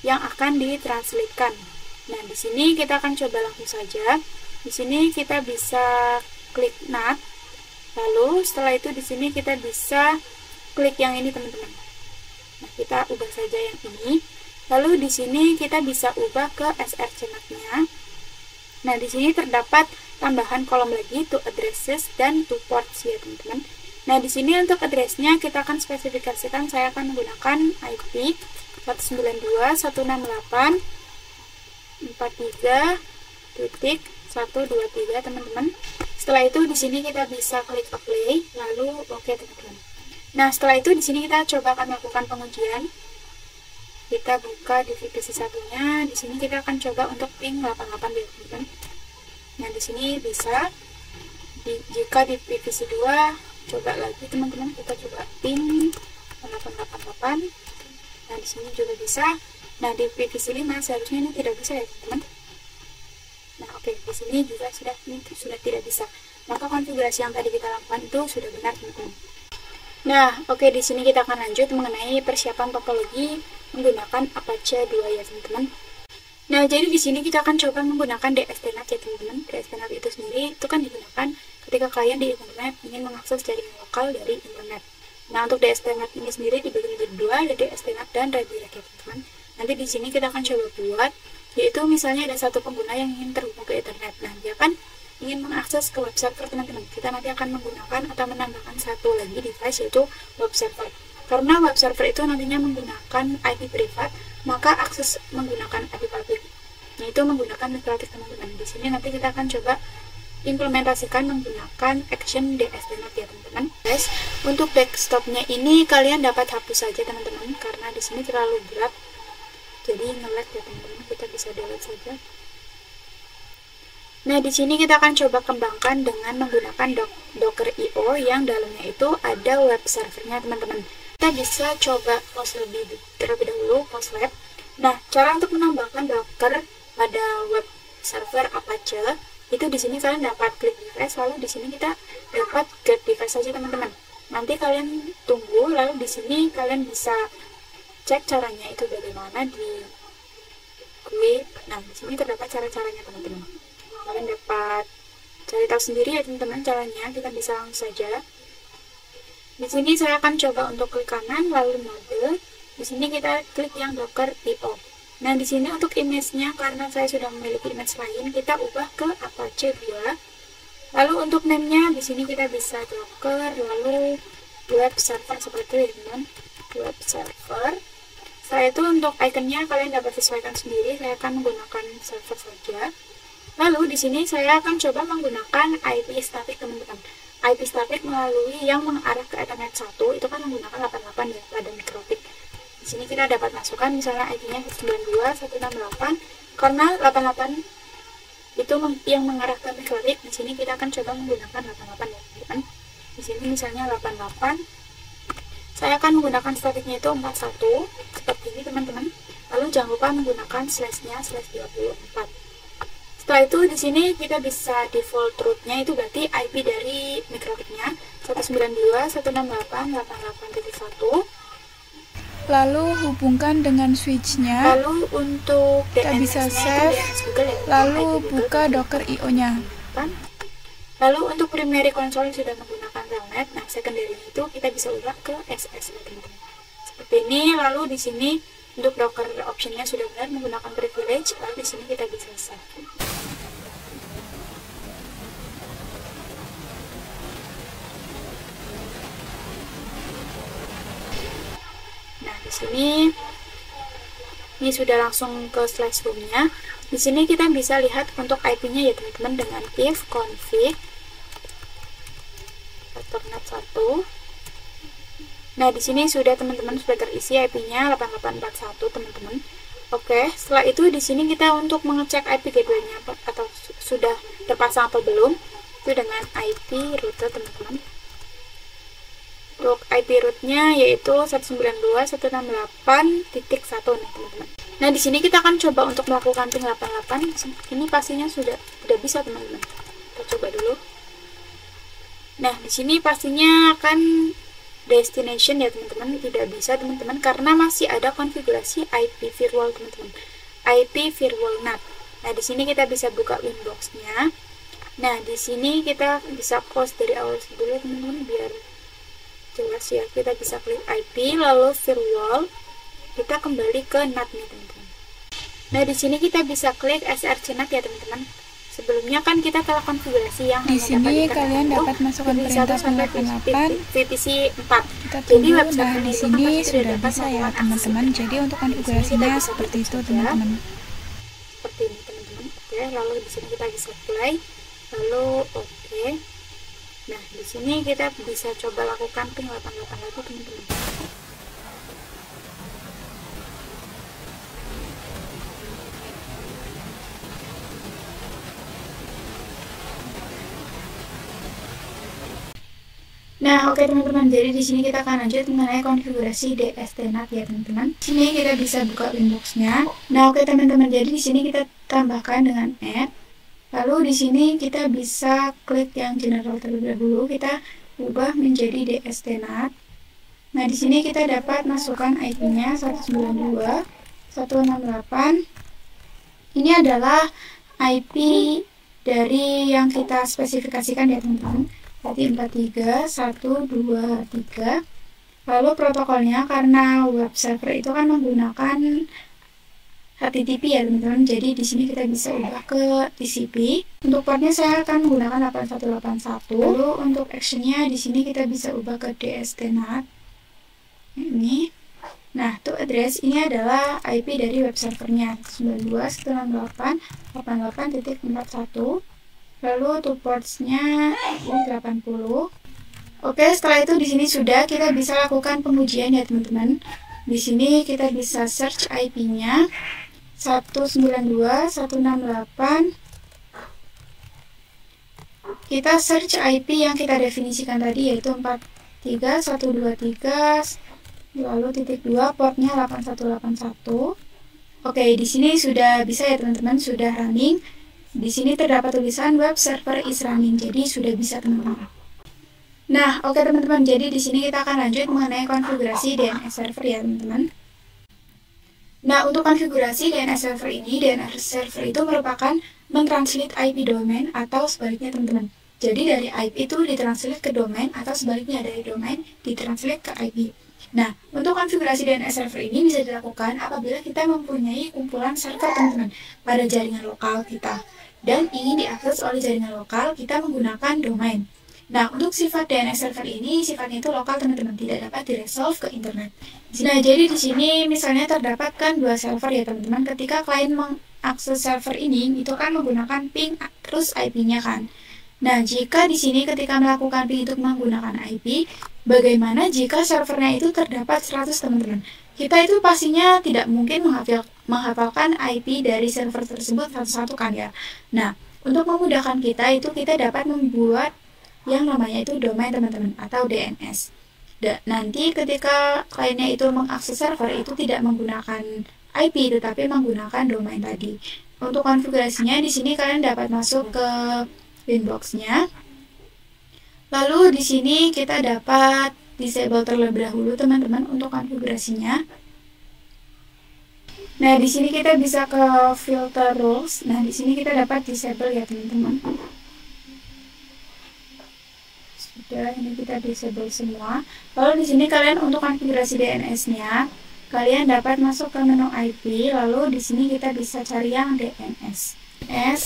yang akan ditranslatekan. Nah, di sini kita akan coba langsung saja. Di sini kita bisa klik NAT. Lalu setelah itu di sini kita bisa klik yang ini teman-teman. Nah, kita ubah saja yang ini. Lalu di sini kita bisa ubah ke SRCNet-nya. Nah, di sini terdapat tambahan kolom lagi to addresses dan to ports ya teman-teman. Nah, di sini untuk address-nya kita akan spesifikasikan, saya akan menggunakan IP 192.168.43.123 teman-teman. Setelah itu di sini kita bisa klik apply, lalu oke teman-teman. Nah, setelah itu di sini kita coba akan melakukan pengujian. Kita buka di VPC satunya. Di sini kita akan coba untuk ping 88 ya teman-teman. Nah, di sini bisa. Jika di VPC 2 coba lagi teman-teman, kita coba ping 888. Nah, di sini juga bisa. Nah, di VPC 5 seharusnya ini tidak bisa ya teman-teman. Nah, oke, di sini juga sudah tidak bisa. Maka konfigurasi yang tadi kita lakukan itu sudah benar, teman-teman. Nah, oke, di sini kita akan lanjut mengenai persiapan topologi menggunakan Apache 2 ya, teman-teman. Nah, jadi di sini kita akan coba menggunakan DSTNet ya, teman-teman. DSTNet itu sendiri itu kan digunakan ketika klien di internet ingin mengakses jaringan lokal dari internet. Nah, untuk DSTNet ini sendiri dibagi menjadi dua, ada DSTNet dan redirect ya, teman-teman. Nanti di sini kita akan coba buat, yaitu misalnya ada satu pengguna yang ingin terhubung ke internet. Nah, dia kan ingin mengakses ke web server teman-teman. Kita nanti akan menggunakan atau menambahkan satu lagi device, yaitu web server. Karena web server itu nantinya menggunakan IP privat, maka akses menggunakan IP public, yaitu menggunakan mikrotik teman-teman. Di sini nanti kita akan coba implementasikan menggunakan action DSTNet ya teman-teman. Guys, untuk desktopnya ini kalian dapat hapus saja teman-teman, karena di sini terlalu berat. Jadi nge-lag ya teman-teman, kita bisa delete saja. Nah, di sini kita akan coba kembangkan dengan menggunakan Docker IO yang dalamnya itu ada web servernya teman-teman. Kita bisa coba close terlebih dahulu, close web. Nah, cara untuk menambahkan Docker pada web server Apache itu di sini kalian dapat klik device, lalu di sini kita dapat get device saja teman-teman. Nanti kalian tunggu, lalu di sini kalian bisa cek caranya itu bagaimana di quick. Nah, di sini terdapat cara-caranya teman-teman. Kalian dapat cari tahu sendiri ya teman-teman caranya. Kita bisa langsung saja. Di sini saya akan coba untuk klik kanan lalu mode. Di sini kita klik yang Docker IO. Nah, di sini untuk image-nya karena saya sudah memiliki image lain, kita ubah ke Apache 2. Lalu untuk name-nya di sini kita bisa Docker lalu web server seperti itu ya teman-teman. Web server. Setelah itu untuk ikonnya kalian dapat sesuaikan sendiri. Saya akan menggunakan server saja. Lalu di sini saya akan coba menggunakan IP static teman-teman. IP static melalui yang mengarah ke Ethernet 1 itu kan menggunakan 88 ya pada mikrotik. Di sini kita dapat masukkan misalnya IP-nya 192.168 karena 88 itu yang mengarah ke mikrotik. Di sini kita akan coba menggunakan 88 ya teman-teman. Di sini misalnya 88. Saya akan menggunakan statiknya itu 41 seperti ini teman-teman. Lalu jangan lupa menggunakan slash-nya /24. Setelah itu di sini kita bisa default root-nya itu berarti IP dari mikrotiknya 192.168.88.1. Lalu hubungkan dengan switch-nya. Lalu untuk kita bisa save. Lalu buka Docker IO-nya. Lalu untuk primary console yang sudah menggunakan telnet, nah secondary itu kita bisa ubah ke SS teman-teman. Seperti ini. Lalu di sini untuk Docker optionnya sudah benar menggunakan privilege. Lalu di sini kita bisa save. Nah, di sini ini sudah langsung ke slash home-nya. Di sini kita bisa lihat untuk IP-nya ya teman-teman dengan if config Ethernet 1 Nah, di sini sudah teman-teman sudah terisi IP-nya 8841 teman-teman. Oke, setelah itu di sini kita untuk mengecek IP gateway-nya atau sudah terpasang atau belum, itu dengan IP route teman-teman. Untuk IP route-nya yaitu 192.168.1 nih teman-teman. Nah, di sini kita akan coba untuk melakukan ping 88. Ini pastinya sudah bisa teman-teman. Kita coba dulu. Nah, di sini pastinya akan destination ya teman-teman, tidak bisa teman-teman karena masih ada konfigurasi IP firewall teman-teman. IP firewall NAT. Nah, di sini kita bisa buka winbox-nya. Nah, di sini kita bisa close dari awal dulu teman-teman biar jelas ya. Kita bisa klik IP lalu firewall. Kita kembali ke NAT nih teman-teman. Nah, di sini kita bisa klik SRC NAT ya teman-teman. Sebelumnya kan kita telah konfigurasi yang di sini kalian dapat masukkan perintah 88 VPC 4. Kita tunggu. Nah, di sini sudah bisa ya teman-teman. Jadi untuk konfigurasinya seperti itu teman-teman. Seperti ini teman-teman. Oke, lalu di sini kita bisa play. Lalu oke. Nah, di sini kita bisa coba lakukan ping 88 lagi teman-teman. Nah, oke teman-teman, jadi di sini kita akan lanjut mengenai konfigurasi DST-NAT ya teman-teman. Di sini kita bisa buka winbox-nya. Nah, oke teman-teman, jadi di sini kita tambahkan dengan add. Lalu di sini kita bisa klik yang general terlebih dahulu. Kita ubah menjadi DST-NAT. Nah, di sini kita dapat masukkan IP-nya 192.168. Ini adalah IP dari yang kita spesifikasikan ya teman-teman. Jadi 43123. Lalu protokolnya karena web server itu kan menggunakan HTTP ya teman-teman. Jadi di sini kita bisa ubah ke TCP. Untuk portnya saya akan menggunakan 8181. Lalu untuk actionnya di sini kita bisa ubah ke DST-NAT. Ini. Nah, to address ini adalah IP dari web servernya 92.168.88.41. Lalu to ports-nya ini 80. Oke, setelah itu di sini sudah kita bisa lakukan pengujian ya teman-teman. Di sini kita bisa search IP-nya 192.168. Kita search IP yang kita definisikan tadi yaitu 43123 lalu titik 2 portnya 8181. Oke, di sini sudah bisa ya teman-teman, sudah running. Di sini terdapat tulisan web server is running, jadi sudah bisa teman-teman. Nah, oke teman-teman, jadi di sini kita akan lanjut mengenai konfigurasi DNS server ya teman-teman. Nah, untuk konfigurasi DNS server ini, DNS server itu merupakan mentranslate IP domain atau sebaliknya teman-teman. Jadi dari IP itu ditranslate ke domain atau sebaliknya dari domain ditranslate ke IP. Nah, untuk konfigurasi DNS server ini bisa dilakukan apabila kita mempunyai kumpulan server teman-teman pada jaringan lokal kita dan ingin diakses oleh jaringan lokal, kita menggunakan domain. Nah, untuk sifat DNS server ini sifatnya itu lokal teman-teman, tidak dapat diresolve ke internet. Nah, jadi di sini misalnya terdapat kan dua server ya teman-teman. Ketika klien mengakses server ini, itu kan menggunakan ping terus IP-nya kan. Nah, jika di sini ketika melakukan ping itu menggunakan IP, bagaimana jika servernya itu terdapat 100 teman-teman? Kita itu pastinya tidak mungkin menghafalkan IP dari server tersebut satu-satu kan ya. Nah, untuk memudahkan kita itu kita dapat membuat yang namanya itu domain teman-teman atau DNS. Nanti ketika kliennya itu mengakses server itu tidak menggunakan IP tetapi menggunakan domain tadi. Untuk konfigurasinya di sini kalian dapat masuk ke winbox-nya. Lalu di sini kita dapat disable terlebih dahulu teman-teman untuk konfigurasinya. Nah, di sini kita bisa ke filter rules. Nah, di sini kita dapat disable ya teman-teman. Sudah, ini kita disable semua. Lalu di sini kalian untuk konfigurasi DNS-nya, kalian dapat masuk ke menu IP. Lalu di sini kita bisa cari yang DNS.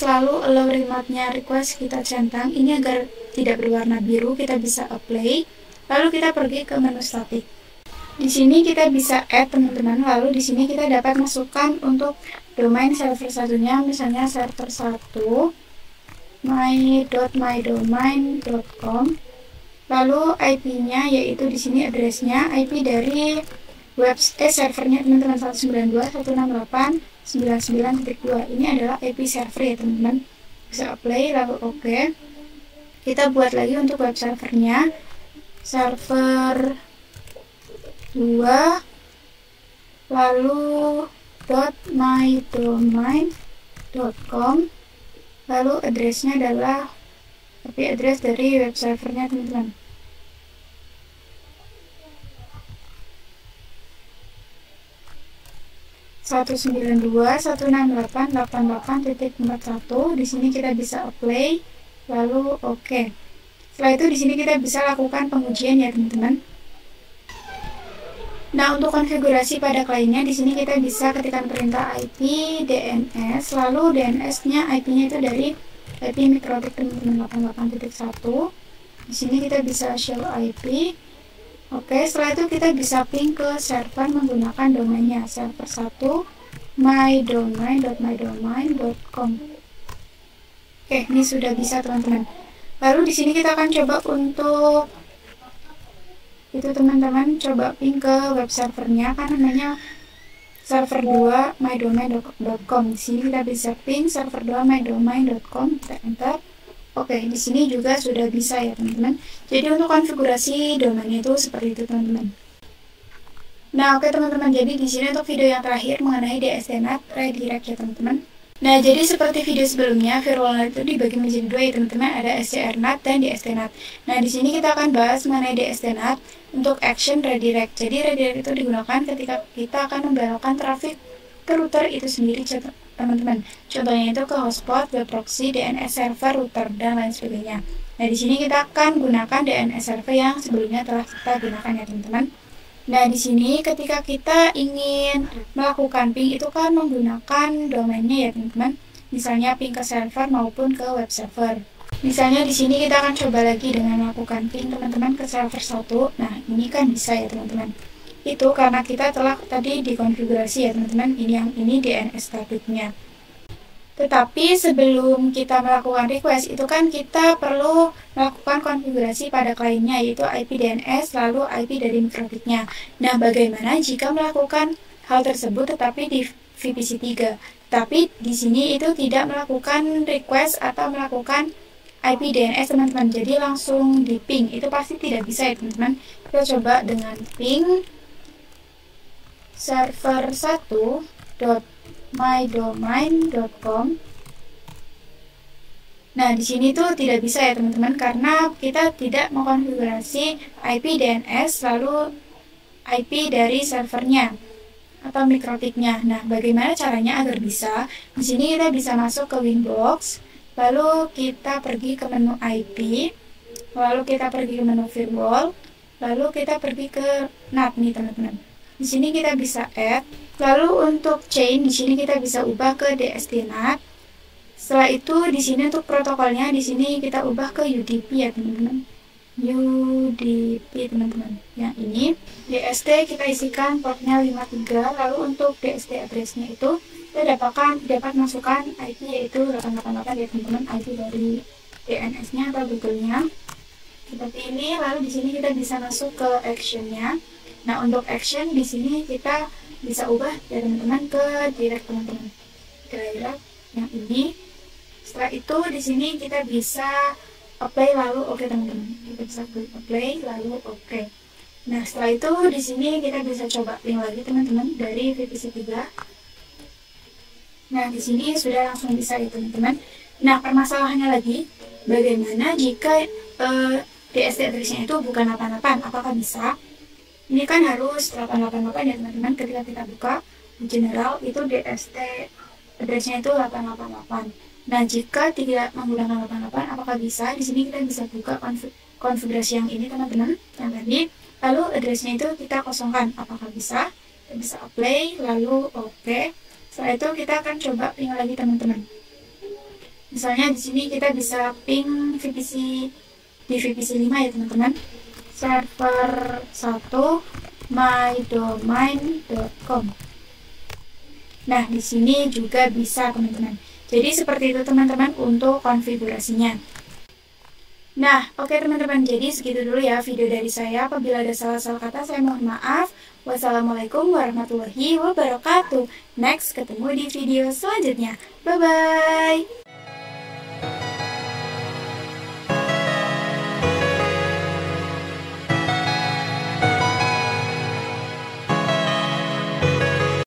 Lalu allow remote-nya request kita centang. Ini agar tidak berwarna biru, kita bisa apply. Lalu kita pergi ke menu static. Di sini kita bisa add teman-teman. Lalu di sini kita dapat masukkan untuk domain server satunya, misalnya server 1 my.mydomain.com. Lalu IP-nya yaitu di sini address-nya, IP dari servernya teman-teman 192.168.99.2. Ini adalah IP server ya teman-teman. Bisa apply lalu oke. Kita buat lagi untuk web servernya, server 2 lalu .mydomain.com, lalu address-nya adalah IP address dari web servernya teman-teman. .192.168.88.41. Di sini kita bisa apply lalu oke. Setelah itu di sini kita bisa lakukan pengujian ya teman-teman. Nah, untuk konfigurasi pada kliennya di sini kita bisa ketikkan perintah IP DNS, lalu DNS-nya IP-nya itu dari IP mikrotik teman-teman 88.1. Di sini kita bisa show IP. Oke, setelah itu kita bisa ping ke server menggunakan domainnya server 1 mydomain.mydomain.com. Oke, ini sudah bisa teman-teman. Lalu di sini kita akan coba untuk itu teman-teman, coba ping ke web servernya, kan namanya server 2 mydomain.com. Di sini kita bisa ping server 2 mydomain.com, kita enter. Oke, di sini juga sudah bisa ya teman-teman. Jadi untuk konfigurasi domainnya itu seperti itu teman-teman. Nah, oke teman-teman, jadi di sini untuk video yang terakhir mengenai DSDNet redirect ya teman-teman. Nah, jadi seperti video sebelumnya, VirtualNet itu dibagi menjadi dua ya teman-teman, ada SDRNet dan DSDNet. Nah, di sini kita akan bahas mengenai DSDNet untuk action redirect. Jadi redirect itu digunakan ketika kita akan membelokkan traffic ke router itu sendiri teman-teman. Contohnya itu ke hotspot, web proxy, DNS server, router, dan lain sebagainya. Nah, di sini kita akan gunakan DNS server yang sebelumnya telah kita gunakan ya teman-teman. Nah, di sini ketika kita ingin melakukan ping itu kan menggunakan domainnya ya teman-teman. Misalnya ping ke server maupun ke web server. Misalnya di sini kita akan coba lagi dengan melakukan ping teman-teman ke server 1. Nah, ini kan bisa ya teman-teman. Itu karena kita telah tadi dikonfigurasi ya teman-teman. Ini DNS staticnya. Tetapi sebelum kita melakukan request itu kan kita perlu melakukan konfigurasi pada kliennya, yaitu IP DNS lalu IP dari mikrotiknya. Nah, bagaimana jika melakukan hal tersebut tetapi di VPC 3? Tapi di sini itu tidak melakukan request atau melakukan IP DNS teman-teman. Jadi langsung di ping. Itu pasti tidak bisa ya teman-teman. Kita coba dengan ping server 1.mydomain.com. Nah, di sini tuh tidak bisa ya teman-teman karena kita tidak mengkonfigurasi IP DNS lalu IP dari servernya atau mikrotiknya. Nah, bagaimana caranya agar bisa? Di sini kita bisa masuk ke Winbox, lalu kita pergi ke menu IP, lalu kita pergi ke menu firewall, lalu kita pergi ke NAT nih teman-teman. Di sini kita bisa add. Lalu untuk chain di sini kita bisa ubah ke DSDNet. Setelah itu di sini untuk protokolnya di sini kita ubah ke UDP ya teman-teman. UDP teman-teman. Yang ini DSD kita isikan portnya 53. Lalu untuk DSD addressnya itu kita dapat masukkan IP yaitu 888 ya teman-teman, IP dari DNS-nya atau Google-nya. Kita pilih lalu di sini kita bisa masuk ke action-nya. Nah, untuk action di sini kita bisa ubah ya teman-teman ke direct teman-teman. Direct yang ini. Setelah itu di sini kita bisa apply lalu oke teman-teman. Kita bisa apply lalu oke. Nah, setelah itu di sini kita bisa coba ping lagi teman-teman dari VPC 3. Nah, di sini sudah langsung bisa ya teman-teman. Nah, permasalahannya lagi bagaimana jika DSD address-nya itu bukan 88, apakah bisa? Ini kan harus 888 ya teman-teman. Ketika kita buka di general itu DSD address-nya itu 888. Nah, jika tidak menggunakan 88 apakah bisa? Di sini kita bisa buka konfigurasi yang ini teman-teman, yang tadi. Lalu address-nya itu kita kosongkan. Apakah bisa? Kita bisa apply lalu oke. Setelah itu kita akan coba ping lagi teman-teman. Misalnya di sini kita bisa ping VPC di VPC 5 ya teman-teman. Server 1 mydomain.com. Nah, di sini juga bisa teman-teman. Jadi seperti itu teman-teman untuk konfigurasinya. Nah, oke teman-teman, jadi segitu dulu ya video dari saya. Apabila ada salah-salah kata, saya mohon maaf. Wassalamualaikum warahmatullahi wabarakatuh. Next, ketemu di video selanjutnya. Bye-bye.